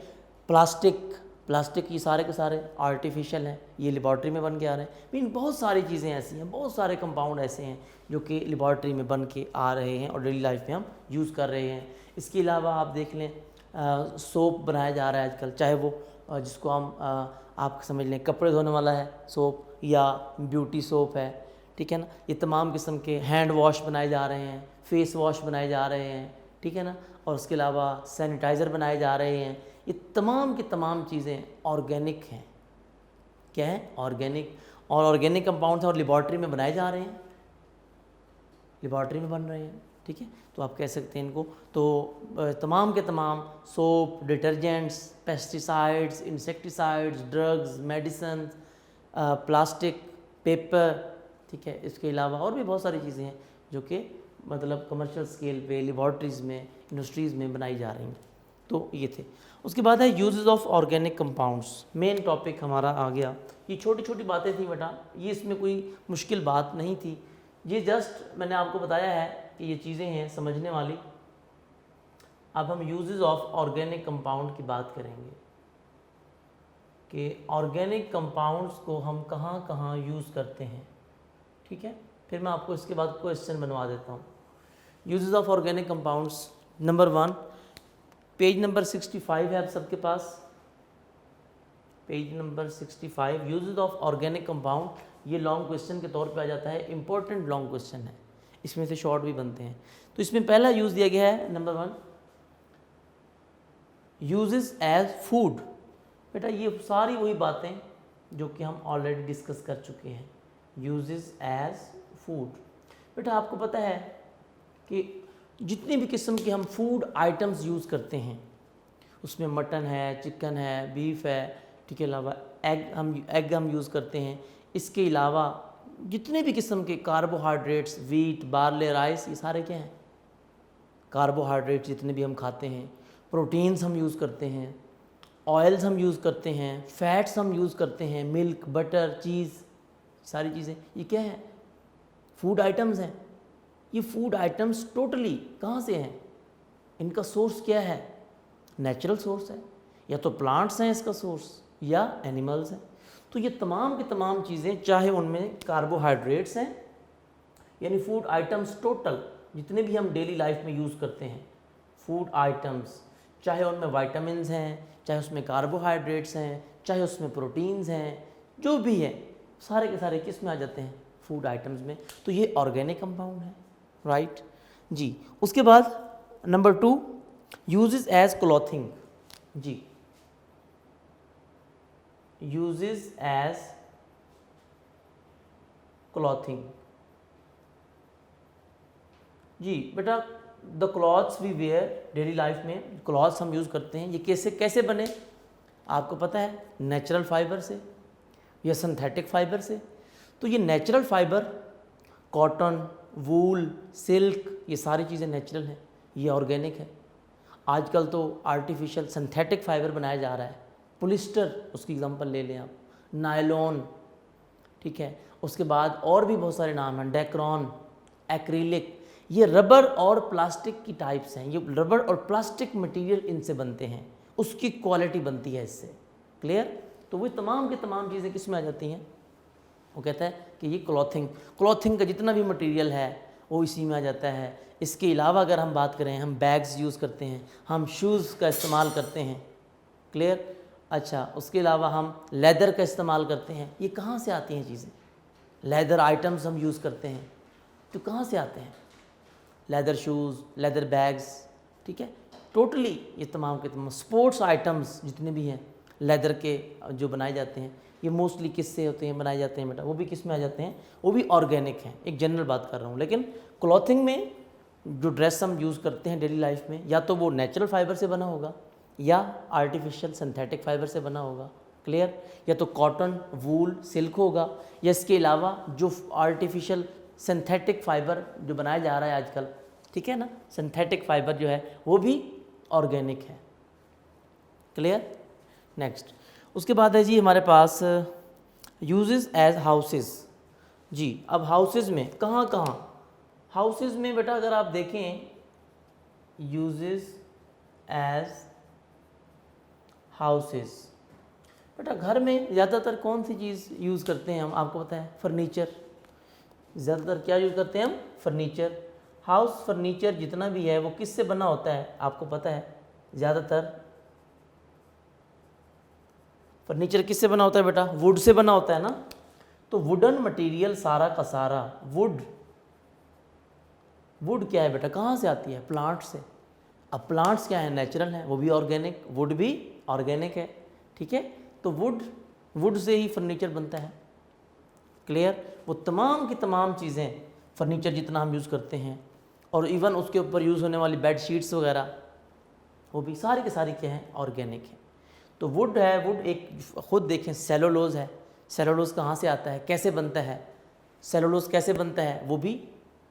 प्लास्टिक ये सारे के सारे आर्टिफिशियल हैं, ये लेबॉर्ट्री में बन के आ रहे हैं। मीन बहुत सारी चीज़ें ऐसी हैं, बहुत सारे कंपाउंड ऐसे हैं जो कि लेबॉर्ट्री में बन के आ रहे हैं और डेली लाइफ में हम यूज़ कर रहे हैं। इसके अलावा आप देख लें, सोप बनाया जा रहा है आजकल, चाहे वो जिसको हम आप समझ लें कपड़े धोने वाला है सोप, या ब्यूटी सोप है, ठीक है ना। ये तमाम किस्म के हैंड वॉश बनाए जा रहे हैं, फेस वॉश बनाए जा रहे हैं, ठीक है ना। और उसके अलावा सैनिटाइज़र बनाए जा रहे हैं। ये तमाम की तमाम चीज़ें ऑर्गेनिक हैं। क्या है? ऑर्गेनिक। और ऑर्गेनिक कंपाउंड्स और लेबॉर्ट्री में बनाए जा रहे हैं, लेबॉर्ट्री में बन रहे हैं। ठीक है, तो आप कह सकते हैं इनको। तो तमाम के तमाम soap, detergents, pesticides, insecticides, drugs, medicine, plastic, paper, ठीक है, इसके अलावा और भी बहुत सारी चीज़ें हैं जो कि मतलब कमर्शियल स्केल पे लेबॉर्ट्रीज़ में, इंडस्ट्रीज़ में बनाई जा रही हैं। तो ये थे। उसके बाद है uses of organic compounds. Main topic हमारा आ गया। ये छोटी छोटी बातें थी बेटा, ये इसमें कोई मुश्किल बात नहीं थी। ये जस्ट मैंने आपको बताया है कि ये चीज़ें हैं समझने वाली। अब हम यूजेस ऑफ ऑर्गेनिक कंपाउंड की बात करेंगे कि ऑर्गेनिक कंपाउंड्स को हम कहाँ कहाँ यूज़ करते हैं। ठीक है, फिर मैं आपको इसके बाद क्वेश्चन बनवा देता हूँ। Uses of organic compounds number 1, page number 65 है आप सबके पास। Page number 65, uses of organic compound. ये लॉन्ग क्वेश्चन के तौर पे आ जाता है, इंपॉर्टेंट लॉन्ग क्वेश्चन है, इसमें से शॉर्ट भी बनते हैं। तो इसमें पहला यूज़ दिया गया है नंबर 1, यूजेस एज फूड। बेटा ये सारी वही बातें जो कि हम ऑलरेडी डिस्कस कर चुके हैं। Uses as food. बेटा आपको पता है कि जितनी भी किस्म के हम फूड आइटम्स यूज़ करते हैं, उसमें मटन है, चिकन है, बीफ है, ठीक है, अलावा एग हम यूज़ करते हैं। इसके अलावा जितने भी किस्म के कार्बोहाइड्रेट्स, वीट, बार्ले, राइस, ये सारे क्या हैं? कार्बोहाइड्रेट्स जितने भी हम खाते हैं। प्रोटीन्स हम यूज़ करते हैं, ऑयल्स हम यूज़ करते हैं, फैट्स हम यूज़ करते हैं, मिल्क, बटर, चीज़, सारी चीज़ें ये क्या है? फूड आइटम्स हैं। ये फूड आइटम्स टोटली कहाँ से हैं? इनका सोर्स क्या है? नेचुरल सोर्स है, या तो प्लांट्स हैं इसका सोर्स, या एनिमल्स हैं। तो ये तमाम की तमाम चीज़ें, चाहे उनमें कार्बोहाइड्रेट्स हैं, यानी फूड आइटम्स टोटल जितने भी हम डेली लाइफ में यूज़ करते हैं फूड आइटम्स, चाहे उनमें वाइटामिन्स हैं, चाहे उसमें कार्बोहाइड्रेट्स हैं, चाहे उसमें प्रोटीन्स हैं, जो भी है सारे के सारे किस में आ जाते हैं? फूड आइटम्स में। तो ये ऑर्गेनिक कंपाउंड है, राइट जी। उसके बाद नंबर 2, यूजेस एज क्लॉथिंग। जी, यूजेस एज क्लॉथिंग। जी बेटा, the clothes we wear daily life में, क्लॉथ्स हम यूज़ करते हैं, ये कैसे कैसे बने आपको पता है? नेचुरल फाइबर से या सिंथेटिक फाइबर से। तो ये नेचुरल फाइबर, कॉटन, वूल, सिल्क, ये सारी चीज़ें नेचुरल हैं, ये ऑर्गेनिक है। आजकल तो आर्टिफिशियल सिंथेटिक फाइबर बनाया जा रहा है, पोलिस्टर उसकी एग्जांपल ले लें आप, नायलॉन, ठीक है। उसके बाद और भी बहुत सारे नाम हैं, डेक्रॉन, एक्रिलिक। ये रबर और प्लास्टिक की टाइप्स हैं। ये रबर और प्लास्टिक मटेरियल इनसे बनते हैं, उसकी क्वालिटी बनती है इससे, क्लियर। तो वो तमाम की तमाम चीज़ें किस में आ जाती हैं? वो कहता है कि ये क्लॉथिंग का जितना भी मटेरियल है वो इसी में आ जाता है। इसके अलावा अगर हम बात करें, हम बैग्स यूज़ करते हैं, हम शूज़ का इस्तेमाल करते हैं, क्लियर। अच्छा, उसके अलावा हम लेदर का इस्तेमाल करते हैं। ये कहाँ से आती हैं चीज़ें? लेदर आइटम्स हम यूज़ करते हैं, तो कहाँ से आते हैं? लेदर शूज़, लेदर बैग्स, ठीक है। टोटली ये तमाम के तमाम स्पोर्ट्स आइटम्स जितने भी हैं लेदर के जो बनाए जाते हैं, ये मोस्टली किससे होते हैं, बनाए जाते हैं बेटा? वो भी किस में आ जाते हैं? वो भी ऑर्गेनिक हैं। एक जनरल बात कर रहा हूँ। लेकिन क्लॉथिंग में जो ड्रेस हम यूज़ करते हैं डेली लाइफ में, या तो वो नेचुरल फाइबर से बना होगा या आर्टिफिशियल सिंथेटिक फाइबर से बना होगा, क्लियर। या तो कॉटन, वूल, सिल्क होगा, या इसके अलावा जो आर्टिफिशियल सिंथेटिक फाइबर जो बनाया जा रहा है आजकल, ठीक है ना, सिंथेटिक फाइबर जो है वो भी ऑर्गेनिक है, क्लियर। नेक्स्ट, उसके बाद है जी हमारे पास यूजेस एज हाउसेस। जी, अब हाउसेस में कहाँ कहाँ? हाउसेस में बेटा अगर आप देखें, यूजेस एज हाउसेस, बेटा घर में ज़्यादातर कौन सी चीज़ यूज़ करते हैं हम? आपको पता है, फर्नीचर। ज़्यादातर क्या यूज़ करते हैं हम? फर्नीचर। हाउस फर्नीचर जितना भी है वो किससे बना होता है? आपको पता है ज़्यादातर फर्नीचर किससे बना होता है बेटा? वुड से बना होता है ना। तो वुडन मटेरियल सारा का सारा, वुड क्या है बेटा? कहाँ से आती है? प्लांट से। अब प्लांट्स क्या है, नेचुरल है, वो भी ऑर्गेनिक, वुड भी ऑर्गेनिक है, ठीक है। तो वुड से ही फर्नीचर बनता है, क्लियर। वो तमाम की तमाम चीज़ें, फर्नीचर जितना हम यूज़ करते हैं और इवन उसके ऊपर यूज़ होने वाली बेड शीट्स वगैरह, वो भी सारी की सारी क्या है, ऑर्गेनिक है। तो वुड है, वुड एक खुद देखें सेलुलोज है। सेलुलोज कहाँ से आता है, कैसे बनता है, सेलुलोज कैसे बनता है, वो भी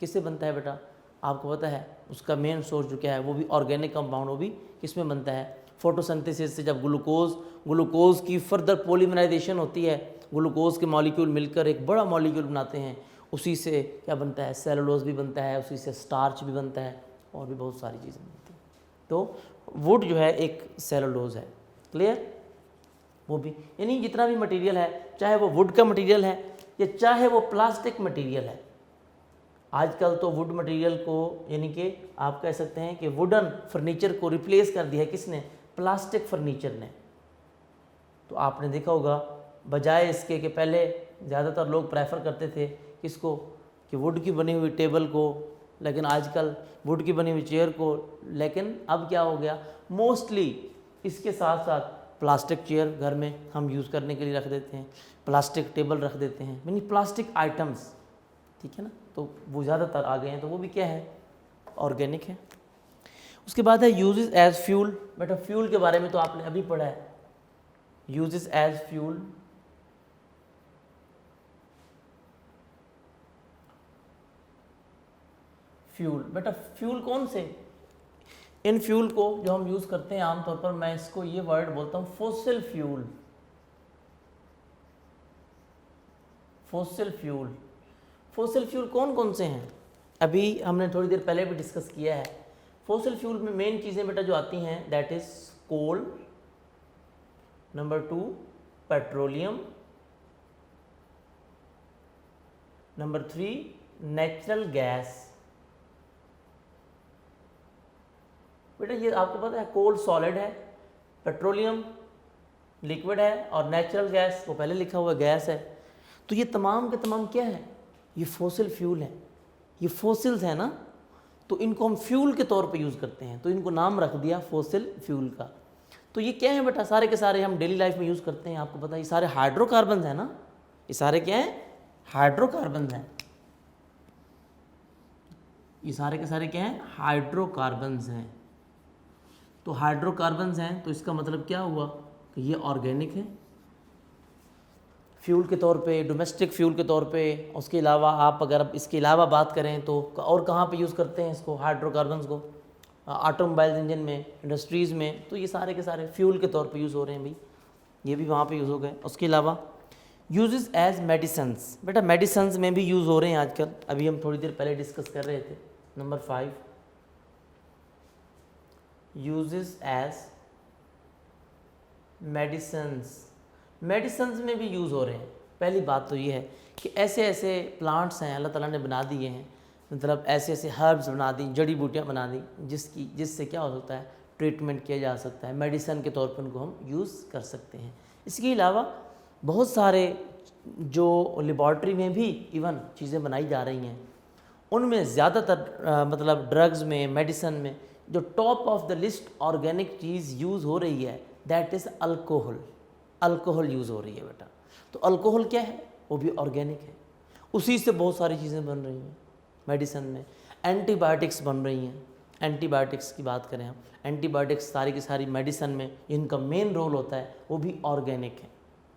किससे बनता है बेटा, आपको पता है। उसका मेन सोर्स जो क्या है, वो भी ऑर्गेनिक कंपाउंड, वो भी किसमें बनता है, फोटोसिंथेसिस से। जब ग्लूकोज की फर्दर पॉलीमराइजेशन होती है, ग्लूकोज के मॉलिक्यूल मिलकर एक बड़ा मॉलिक्यूल बनाते हैं, उसी से क्या बनता है, सेलुलोज भी बनता है, उसी से स्टार्च भी बनता है और भी बहुत सारी चीज़ें बनती हैं। तो वुड जो है एक सेलुलोज है, क्लियर। वो भी यानी जितना भी मटेरियल है, चाहे वो वुड का मटेरियल है या चाहे वो प्लास्टिक मटेरियल है। आजकल तो वुड मटेरियल को यानी कि आप कह सकते हैं कि वुडन फर्नीचर को रिप्लेस कर दिया है किसने, प्लास्टिक फर्नीचर ने। तो आपने देखा होगा बजाय इसके कि पहले ज़्यादातर लोग प्रेफर करते थे किसको, कि वुड की बनी हुई टेबल को, लेकिन आजकल वुड की बनी हुई चेयर को। लेकिन अब क्या हो गया, मोस्टली इसके साथ साथ प्लास्टिक चेयर घर में हम यूज़ करने के लिए रख देते हैं, प्लास्टिक टेबल रख देते हैं, यानी प्लास्टिक आइटम्स, ठीक है ना। तो वो ज़्यादातर आ गए हैं, तो वो भी क्या है, ऑर्गेनिक है। उसके बाद है यूजेस एज फ्यूल। बेटा फ्यूल के बारे में तो आपने अभी पढ़ा है, यूजेस एज फ्यूल। फ्यूल बेटा, फ्यूल कौन से, इन फ्यूल को जो हम यूज़ करते हैं आमतौर पर, मैं इसको ये वर्ड बोलता हूँ fossil fuel. Fossil fuel, fossil fuel कौन कौन से हैं, अभी हमने थोड़ी देर पहले भी डिस्कस किया है। फॉसिल फ्यूल में मेन चीज़ें बेटा जो आती हैं, that is coal, number 2 petroleum, number 3 natural gas. बेटा ये आपको पता है, कोल सॉलिड है, पेट्रोलियम लिक्विड है और नेचुरल गैस वो पहले लिखा हुआ गैस है। तो ये तमाम के तमाम क्या है, ये फॉसिल फ्यूल है, ये फॉसिल्स है ना, तो इनको हम फ्यूल के तौर पे यूज़ करते हैं, तो इनको नाम रख दिया फॉसिल फ्यूल का। तो ये क्या है बेटा, सारे के सारे हम डेली लाइफ में यूज़ करते हैं, आपको पता है ये सारे हाइड्रोकार्बन है ना, ये सारे क्या है, हाइड्रोकार्बन हैं, ये सारे के सारे क्या हैं, हाइड्रोकार्बन्स हैं। तो हाइड्रोकार्बन्स हैं तो इसका मतलब क्या हुआ कि ये ऑर्गेनिक है फ्यूल के तौर पे, डोमेस्टिक फ्यूल के तौर पे। उसके अलावा आप अगर इसके अलावा बात करें तो और कहाँ पे यूज़ करते हैं इसको, हाइड्रोकार्बन्स को, ऑटोमोबाइल इंजन में, इंडस्ट्रीज़ में, तो ये सारे के सारे फ्यूल के तौर पे यूज़ हो रहे हैं भाई, ये भी वहाँ पे यूज़ हो गए। उसके अलावा यूजेस एज मेडिसन्स, बेटा मेडिसन्स में भी यूज़ हो रहे हैं आजकल, अभी हम थोड़ी देर पहले डिस्कस कर रहे थे। Number 5 uses as medicines, medicines में भी यूज़ हो रहे हैं। पहली बात तो ये है कि ऐसे ऐसे प्लांट्स हैं अल्लाह ताला ने बना दिए हैं, मतलब ऐसे ऐसे हर्ब्स बना दी, जड़ी बूटियाँ बना दी, जिससे क्या हो सकता है, ट्रीटमेंट किया जा सकता है, मेडिसन के तौर पर उनको हम यूज़ कर सकते हैं। इसके अलावा बहुत सारे जो लेबॉर्ट्री में भी इवन चीज़ें बनाई जा रही हैं, उनमें ज़्यादातर मतलब ड्रग्स में, मेडिसन में जो top of the list organic cheese use हो रही है, that is alcohol. Alcohol use हो रही है बेटा। तो अल्कोहल क्या है, वो भी ऑर्गेनिक है, उसी से बहुत सारी चीज़ें बन रही हैं मेडिसन में। एंटीबायोटिक्स बन रही हैं, एंटीबायोटिक्स की बात करें हम, एंटीबायोटिक्स सारी की सारी मेडिसन में इनका मेन रोल होता है, वो भी ऑर्गेनिक है,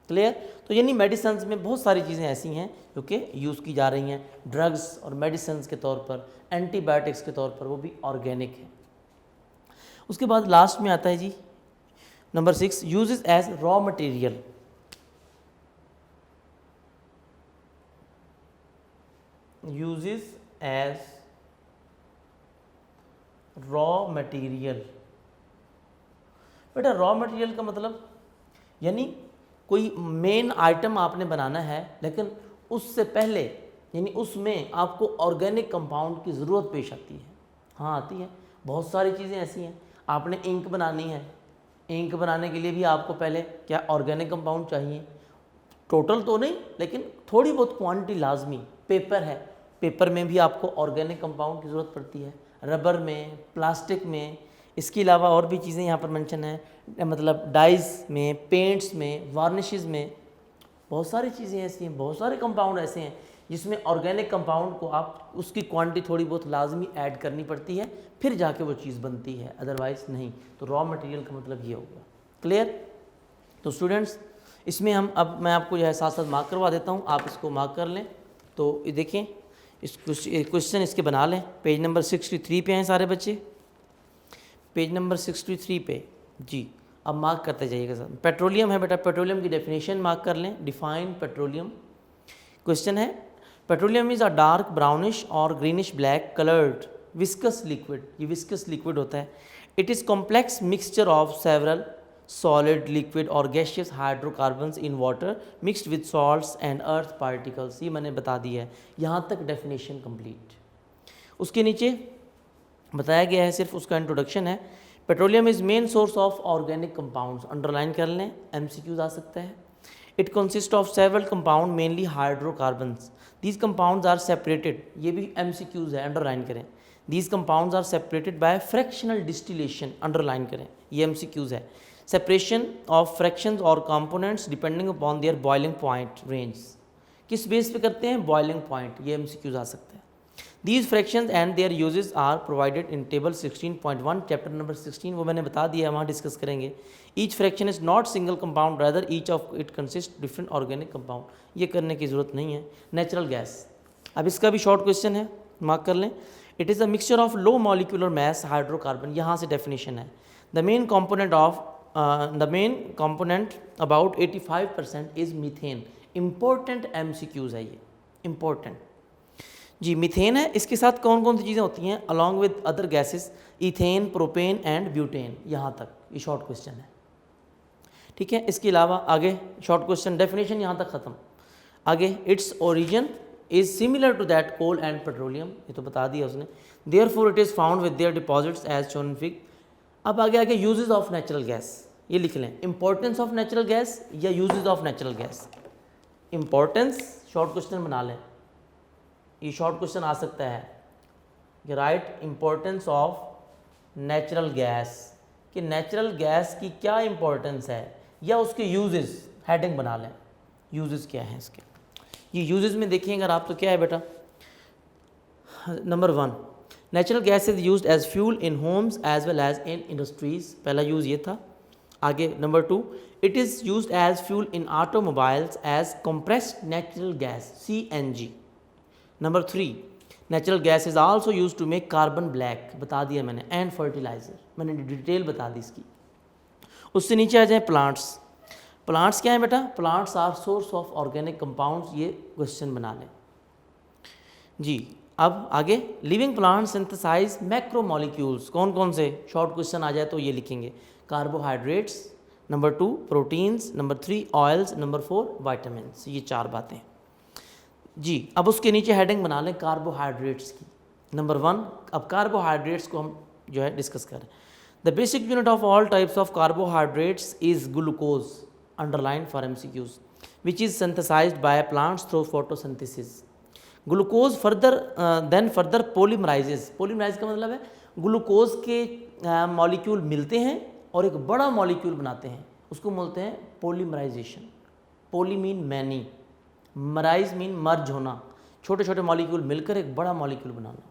क्लियर। तो यानी मेडिसन्स में बहुत सारी चीज़ें ऐसी हैं जो कि यूज़ की जा रही हैं ड्रग्स और मेडिसन्स के तौर पर, एंटीबायोटिक्स के तौर पर, वो भी ऑर्गेनिक है। उसके बाद लास्ट में आता है जी number 6 uses as raw material. Uses as raw material, बेटा रॉ मटेरियल का मतलब यानी कोई मेन आइटम आपने बनाना है, लेकिन उससे पहले यानी उसमें आपको ऑर्गेनिक कंपाउंड की ज़रूरत पेश आती है। हाँ आती है, बहुत सारी चीज़ें ऐसी हैं। आपने इंक बनानी है, इंक बनाने के लिए भी आपको पहले क्या ऑर्गेनिक कंपाउंड चाहिए, टोटल तो नहीं लेकिन थोड़ी बहुत क्वांटिटी लाजमी। पेपर है, पेपर में भी आपको ऑर्गेनिक कंपाउंड की ज़रूरत पड़ती है, रबर में, प्लास्टिक में, इसके अलावा और भी चीज़ें यहाँ पर मेंशन है, मतलब डाइज में, पेंट्स में, वार्निशेस में, बहुत सारी चीज़ें ऐसी हैं, बहुत सारे कंपाउंड ऐसे हैं जिसमें ऑर्गेनिक कंपाउंड को आप उसकी क्वांटिटी थोड़ी बहुत लाजमी ऐड करनी पड़ती है, फिर जाके वो चीज़ बनती है, अदरवाइज़ नहीं। तो रॉ मटेरियल का मतलब ये होगा। क्लियर? तो स्टूडेंट्स इसमें हम अब मैं आपको जो है साथ साथ मार्क करवा देता हूँ, आप इसको मार्क कर लें। तो ये देखें, इस क्वेश्चन इसके बना लें। पेज नंबर 63 पे हैं सारे बच्चे, पेज नंबर 63 पे जी। अब मार्क करते जाइएगा सर। पेट्रोलियम है बेटा, पेट्रोलियम की डेफिनेशन मार्क कर लें। Define petroleum. क्वेश्चन है, petroleum is a dark brownish और greenish black coloured viscous liquid. ये विस्कस लिक्विड होता है। It is complex mixture of several solid, liquid और gaseous hydrocarbons in water mixed with salts and earth particles. ये मैंने बता दिया है, यहाँ तक डेफिनेशन कंप्लीट। उसके नीचे बताया गया है, सिर्फ उसका इंट्रोडक्शन है। Petroleum is main source of organic compounds. Underline कर लें, MCQs आ सकता है। It consist of several compound mainly hydrocarbons. These compounds are separated, ये भी MCQs है, अंडरलाइन करें। These compounds are separated by fractional distillation, underline करें, ये MCQs है। सेपरेशन ऑफ फ्रैक्शंस और components depending upon their boiling point range. किस base पे करते हैं? बॉइलिंग पॉइंट, ये MCQs आ सकता है। These fractions and their uses are provided in table 16.1 chapter number 16, वो मैंने बता दिया है, वहाँ डिस्कस करेंगे। Each fraction is not single compound, rather each of it consists different organic compound। ये करने की ज़रूरत नहीं है। नेचुरल गैस, अब इसका भी शॉर्ट क्वेश्चन है, मार्क कर लें। It is a mixture of low molecular mass hydrocarbon, यहाँ से डेफिनेशन है। The main component about 85% is methane. Important MCQs है ये, इम्पोर्टेंट जी। मीथेन है, इसके साथ कौन कौन सी चीज़ें होती हैं? Along with other gases, ethane, propane and butane. यहाँ तक ये शॉर्ट क्वेश्चन है, ठीक है। इसके अलावा आगे शॉर्ट क्वेश्चन, डेफिनेशन यहाँ तक ख़त्म। आगे, it's origin is similar to that coal and petroleum, ये तो बता दिया उसने। Therefore it is found with their deposits as shown in fig. अब आगे यूजेस ऑफ नेचुरल गैस, ये लिख लें। इंपॉर्टेंस ऑफ नेचुरल गैस या uses of natural gas. Importance short question बना लें, ये शॉर्ट क्वेश्चन आ सकता है कि write importance of natural gas, कि नेचुरल गैस की क्या इंपॉर्टेंस है, या उसके यूजेस, हेडिंग बना लें, यूजेस क्या हैं इसके। ये यूजेस में देखिए अगर आप, तो क्या है बेटा, number 1, natural gas is used as fuel in homes as well as in industries, पहला यूज़ ये था। आगे number 2, it is used as fuel in automobiles as compressed natural gas, CNG। Number 3, natural gas is also use to make carbon black, बता दिया मैंने, and fertiliser, मैंने detail बता दी इसकी। उससे नीचे आ जाए प्लांट्स। प्लांट्स क्या है बेटा? Plants are source of organic compounds, ये क्वेश्चन बना लें जी। अब आगे, living plant synthesize macro molecules, कौन कौन से? शॉर्ट क्वेश्चन आ जाए तो ये लिखेंगे। Carbohydrates, number 2 proteins, number 3 oils, number 4 vitamins, ये 4 बातें जी। अब उसके नीचे हेडिंग बना लें कार्बोहाइड्रेट्स की, नंबर 1। अब कार्बोहाइड्रेट्स को हम जो है डिस्कस करें। The basic unit of all types of carbohydrates is glucose, underline for MCQs, which is synthesized by plants through photosynthesis. Glucose further polymerizes, polymerize का मतलब है ग्लूकोज के मॉलिक्यूल मिलते हैं और एक बड़ा मॉलिक्यूल बनाते हैं, उसको बोलते हैं पोलीमराइजेशन। पोली मीन मैनी, मराइज मीन मर्ज होना, छोटे छोटे मॉलिक्यूल मिलकर एक बड़ा मॉलिक्यूल बनाना।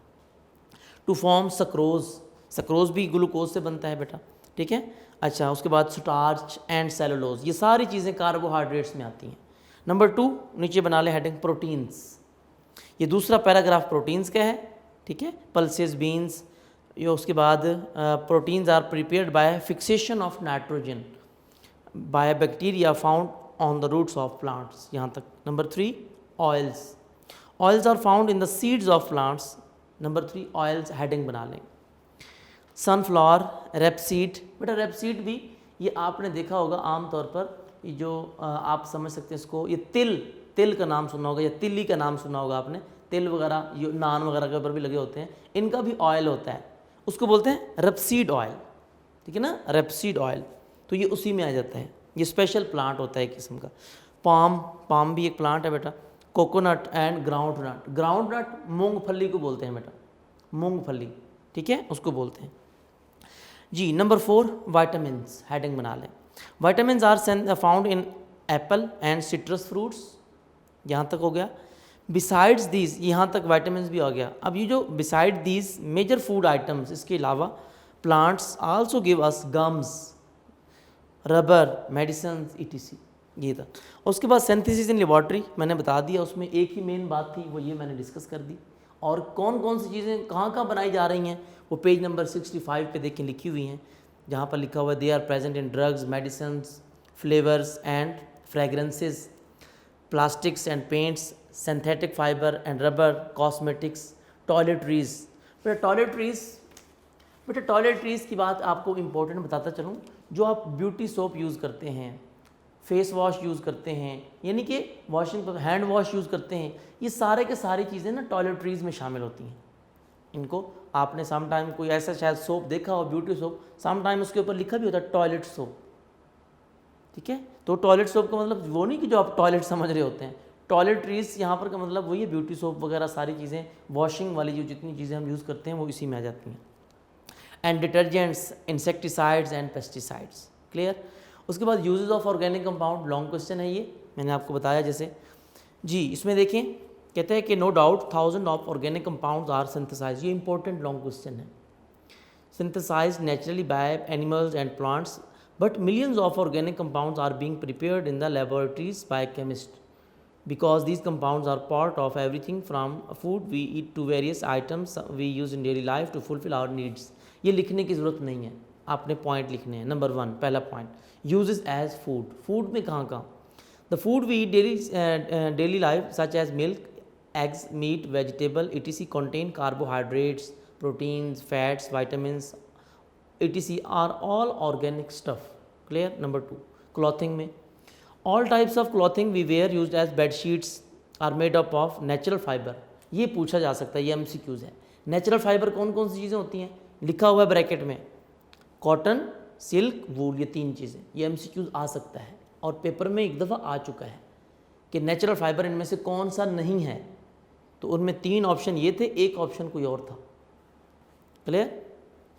टू फॉर्म सक्रोज, सक्रोज भी ग्लूकोज से बनता है बेटा, ठीक है। अच्छा, उसके बाद स्टार्च एंड सेलुलोज, ये सारी चीज़ें कार्बोहाइड्रेट्स में आती हैं। नंबर 2 नीचे बना ले हेडिंग प्रोटीन्स, ये दूसरा पैराग्राफ प्रोटीन्स का है, ठीक है। पल्सेस, बीन्स, ये उसके बाद proteins are prepared by fixation of nitrogen by bacteria found on the roots of plants, यहाँ तक। Number 3 oils, oils are found in the seeds of plants. Number 3 oils, heading बना लें। सनफ्लावर, रेपसीड, बेटा rapeseed भी ये आपने देखा होगा आमतौर पर, ये जो आप समझ सकते हैं इसको, ये तिल का नाम सुना होगा या तिल्ली का नाम सुना होगा आपने। तिल वगैरह ये नान वगैरह के ऊपर भी लगे होते हैं, इनका भी ऑयल होता है, उसको बोलते हैं रेपसीड ऑयल, ठीक है ना, रेपसीड ऑयल। तो ये उसी में आ जाता है, ये स्पेशल प्लांट होता है एक किस्म का। पाम भी एक प्लांट है बेटा। Coconut and ground nut, ground nut मूंगफली को बोलते हैं बेटा, मूंगफली, ठीक है, उसको बोलते हैं। जी नंबर 4 वाइटामिन्स, हेडिंग बना लें। Vitamins are found in apple and citrus fruits, यहाँ तक हो गया। बिसाइड्स दीज, यहाँ तक वाइटामिन्स भी हो गया। अब ये जो beside these major food items, इसके अलावा plants also give us gums, rubber, medicine etc, ये था। उसके बाद सिंथेसिस इन लेबॉर्ट्री मैंने बता दिया, उसमें एक ही मेन बात थी, वो ये मैंने डिस्कस कर दी। और कौन कौन सी चीज़ें कहाँ कहाँ बनाई जा रही हैं वो पेज नंबर 65 पे देखें लिखी हुई हैं, जहाँ पर लिखा हुआ है they are present in drugs, medicine, flavours and fragrances, plastics and paints, synthetic fibre and rubber, cosmetics, toiletries. बेटा टॉयलेटरीज की बात आपको इम्पोर्टेंट बताता चलूँ, जो आप ब्यूटी सोप यूज़ करते हैं, फेस वॉश यूज़ करते हैं, यानी कि वॉशिंग हैंड वॉश यूज़ करते हैं, ये सारे के सारी चीज़ें ना टॉयलेटरीज में शामिल होती हैं। इनको आपने सम टाइम कोई ऐसा शायद सोप देखा हो, ब्यूटी सोप, सम टाइम उसके ऊपर लिखा भी होता है टॉयलेट सोप, ठीक है। तो टॉयलेट सोप का मतलब वो नहीं कि जो आप टॉयलेट समझ रहे होते हैं, टॉयलेटरीज यहाँ पर का मतलब वही है, ब्यूटी सोप वगैरह सारी चीज़ें, वॉशिंग वाली जो जितनी चीज़ें हम यूज़ करते हैं वो इसी में आ जाती हैं। And detergents, insecticides and pesticides, clear. उसके बाद uses of organic compound, long question है ये, मैंने आपको बताया जैसे जी। इसमें देखें, कहते हैं कि no doubt 1000 of organic compounds are synthesize, ये इंपॉर्टेंट लॉन्ग क्वेश्चन है। Synthesize naturally by animals and plants, but millions of organic compounds are being prepared in the laboratories by chemist, because these compounds are part of everything from food we eat to various items we use in daily life to fulfill our needs। ये लिखने की ज़रूरत नहीं है, आपने point लिखने हैं। Number 1 पहला point, uses as food, food में कहाँ कहाँ, the food we eat daily life such as milk, eggs, meat, vegetable etc contain carbohydrates, proteins, fats, vitamins etc are all organic stuff, clear। Number 2 clothing में, all types of clothing we wear used as bed sheets are made up of natural fibre, ये पूछा जा सकता है, ये MCQs है। Natural fibre कौन कौन सी चीज़ें होती हैं, लिखा हुआ है ब्रैकेट में, कॉटन, सिल्क, वूल, ये 3 चीज़ें, ये MCQs आ सकता है और पेपर में एक दफ़ा आ चुका है कि नेचुरल फाइबर इनमें से कौन सा नहीं है। तो उनमें 3 ऑप्शन ये थे, एक ऑप्शन कोई और था, क्लियर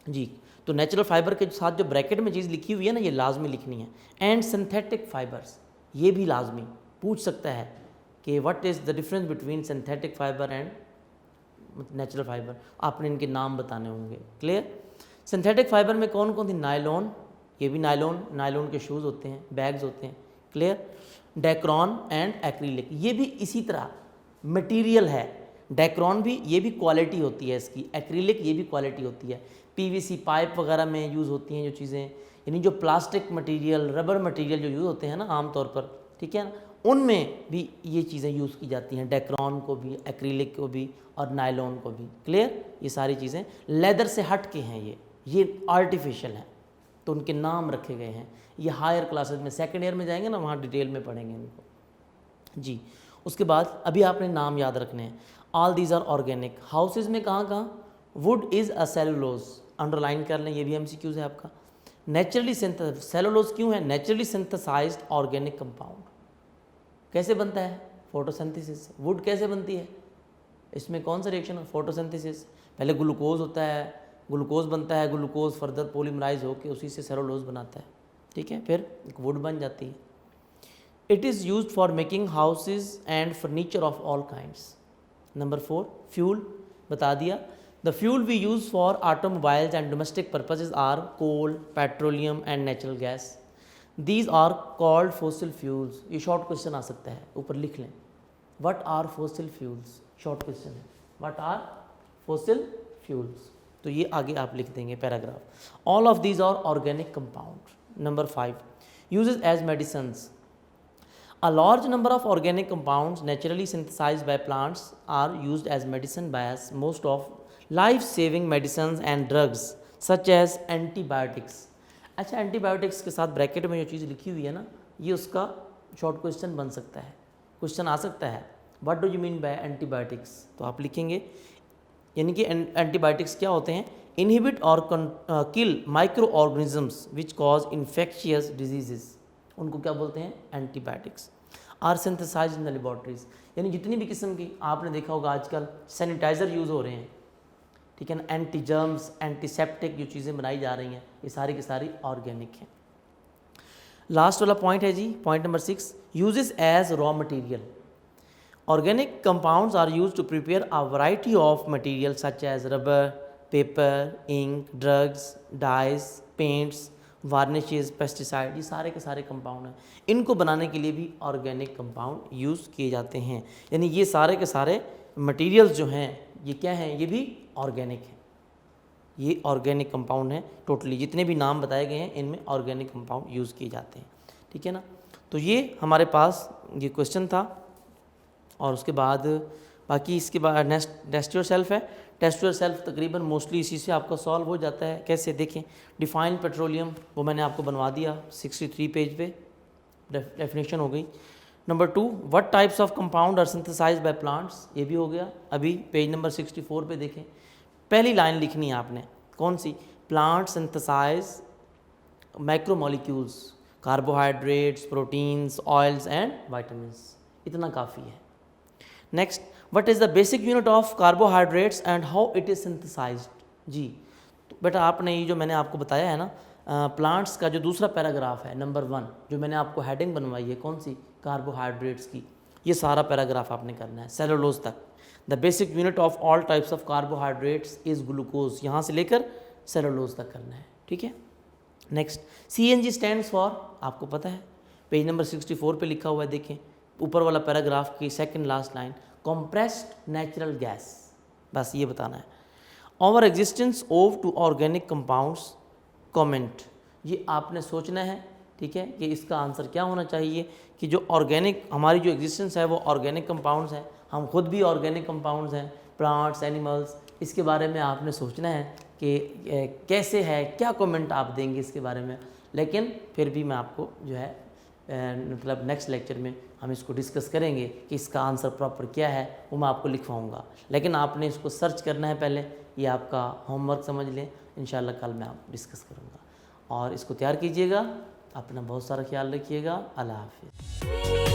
जी। तो नेचुरल फाइबर के साथ जो ब्रैकेट में चीज़ लिखी हुई है ना, ये लाजमी लिखनी है। एंड सिंथेटिक फाइबर्स, ये भी लाजमी पूछ सकता है कि what is the difference between synthetic fibre and natural fibre, आपने इनके नाम बताने होंगे, क्लियर। सिंथेटिक फाइबर में कौन कौन थी, नायलॉन, ये भी नायलॉन के शूज़ होते हैं, बैग्स होते हैं, क्लियर। डेक्रॉन एंड एक्रिलिक, ये भी इसी तरह मटेरियल है। डेक्रॉन भी, ये भी क्वालिटी होती है इसकी, एक्रिलिक ये भी क्वालिटी होती है। PVC पाइप वगैरह में यूज़ होती हैं जो चीज़ें, यानी जो प्लास्टिक मटेरियल, रबर मटेरियल जो यूज़ होते हैं ना आमतौर पर, ठीक है ना, उनमें भी ये चीज़ें यूज़ की जाती हैं, डेक्रॉन को भी, एक्रिलिक को भी और नायलॉन को भी, क्लियर। ये सारी चीज़ें लेदर से हट के हैं, ये आर्टिफिशियल हैं, तो उनके नाम रखे गए हैं। ये हायर क्लासेस में, सेकेंड ईयर में जाएंगे ना, वहाँ डिटेल में पढ़ेंगे इनको जी। उसके बाद अभी आपने नाम याद रखने हैं, all these are organic. Houses में कहाँ कहाँ, wood is a cellulose, underline कर लें, ये भी MCQs है आपका। नेचुरली सेलुलोज क्यों है, नेचुरली सिंथेसाइज्ड ऑर्गेनिक कंपाउंड, कैसे बनता है, फोटोसिंथेसिस। वुड कैसे बनती है, इसमें कौन सा रिएक्शन है, फोटोसिंथेसिस। पहले ग्लूकोज होता है, ग्लूकोज बनता है, ग्लूकोज फर्दर पॉलीमराइज होकर उसी से सेलुलोज बनाता है, ठीक है, फिर एक वुड बन जाती है। It is used for making houses and furniture of all kinds. Number 4 fuel, बता दिया। The fuel we use for automobiles and domestic purposes are coal, petroleum and natural gas. These are called fossil fuels. ये short question आ सकता है, ऊपर लिख लें। What are fossil fuels? Short question है। What are fossil fuels? तो ये आगे आप लिख देंगे paragraph. All of these are organic compounds. Number 5 uses as medicines. A large number of organic compounds naturally synthesized by plants are used as medicine by us. Most of life saving medicine and drugs such as antibiotics. अच्छा, antibiotics के साथ bracket में जो चीज़ लिखी हुई है ना, ये उसका शॉर्ट क्वेश्चन बन सकता है, क्वेश्चन आ सकता है, what do you mean by antibiotics. तो आप लिखेंगे, यानी कि एंटीबायोटिक्स क्या होते हैं, इनहिबिट और kill microorganisms which cause infectious diseases, उनको क्या बोलते हैं, antibiotics. Are synthesize in the laboratories, यानी जितनी भी किस्म की आपने देखा होगा आजकल सैनिटाइज़र यूज़ हो रहे हैं, ठीक है ना। एंटीजर्म्स, एंटीसेप्टिक जो चीज़ें बनाई जा रही हैं ये सारी की सारी ऑर्गेनिक हैं। लास्ट वाला पॉइंट है जी, point number 6, uses as raw material. Organic compounds are use to prepare a variety of material such as rubber, paper, ink, drugs, dyes, paints, varnishes, pesticide, ये सारे के सारे कंपाउंड हैं। इनको बनाने के लिए भी ऑर्गेनिक कंपाउंड यूज़ किए जाते हैं। यानी ये सारे के सारे मटेरियल्स जो हैं ये क्या हैं, ये भी ऑर्गेनिक हैं। ये ऑर्गेनिक कंपाउंड हैं टोटली, जितने भी नाम बताए गए हैं इनमें ऑर्गेनिक कंपाउंड यूज़ किए जाते हैं। ठीक है ना। तो ये हमारे पास ये क्वेश्चन था। और उसके बाद बाकी इसके बाद नेक्स्ट टेस्ट योर सेल्फ है। टेस्ट योर सेल्फ तकरीबन मोस्टली इसी से आपका सॉल्व हो जाता है। कैसे देखें, डिफाइन पेट्रोलियम वो मैंने आपको बनवा दिया 63 पेज पे, डेफिनेशन हो गई। Number 2, what types of compound are synthesized by plants, ये भी हो गया। अभी पेज नंबर 64 पे देखें, पहली लाइन लिखनी है आपने, कौन सी, plant synthesize macromolecules, carbohydrates, proteins, oils and vitamins, इतना काफ़ी है। Next, what is the basic unit of carbohydrates and how it is synthesized. जी तो बेटा आपने ये जो मैंने आपको बताया है ना, प्लांट्स का जो दूसरा पैराग्राफ है नंबर 1, जो मैंने आपको हेडिंग बनवाई है कौन सी, कार्बोहाइड्रेट्स की, ये सारा पैराग्राफ आपने करना है सेलुलोज तक। The basic unit of all types of carbohydrates is glucose, यहाँ से लेकर सेलुलोज तक करना है। ठीक है। नेक्स्ट, CNG स्टैंड्स फॉर, आपको पता है, पेज नंबर 64 पे लिखा हुआ है, देखें ऊपर वाला पैराग्राफ की second last line, compressed natural gas, बस ये बताना है। Over existence of two organic compounds comment, ये आपने सोचना है। ठीक है, कि इसका आंसर क्या होना चाहिए कि जो ऑर्गेनिक हमारी जो एग्जिस्टेंस है वो ऑर्गेनिक कंपाउंड्स हैं, हम खुद भी ऑर्गेनिक कंपाउंड्स हैं, प्लांट्स, एनिमल्स, इसके बारे में आपने सोचना है कि कैसे है, क्या कमेंट आप देंगे इसके बारे में। लेकिन फिर भी मैं आपको जो है मतलब नेक्स्ट लेक्चर में हम इसको डिस्कस करेंगे कि इसका आंसर प्रॉपर क्या है, वो मैं आपको लिखवाऊंगा। लेकिन आपने इसको सर्च करना है पहले, ये आपका होमवर्क समझ लें। इंशाल्लाह कल मैं आप डिस्कस करूँगा और इसको तैयार कीजिएगा। अपना बहुत सारा ख्याल रखिएगा। अल्लाह हाफिज़।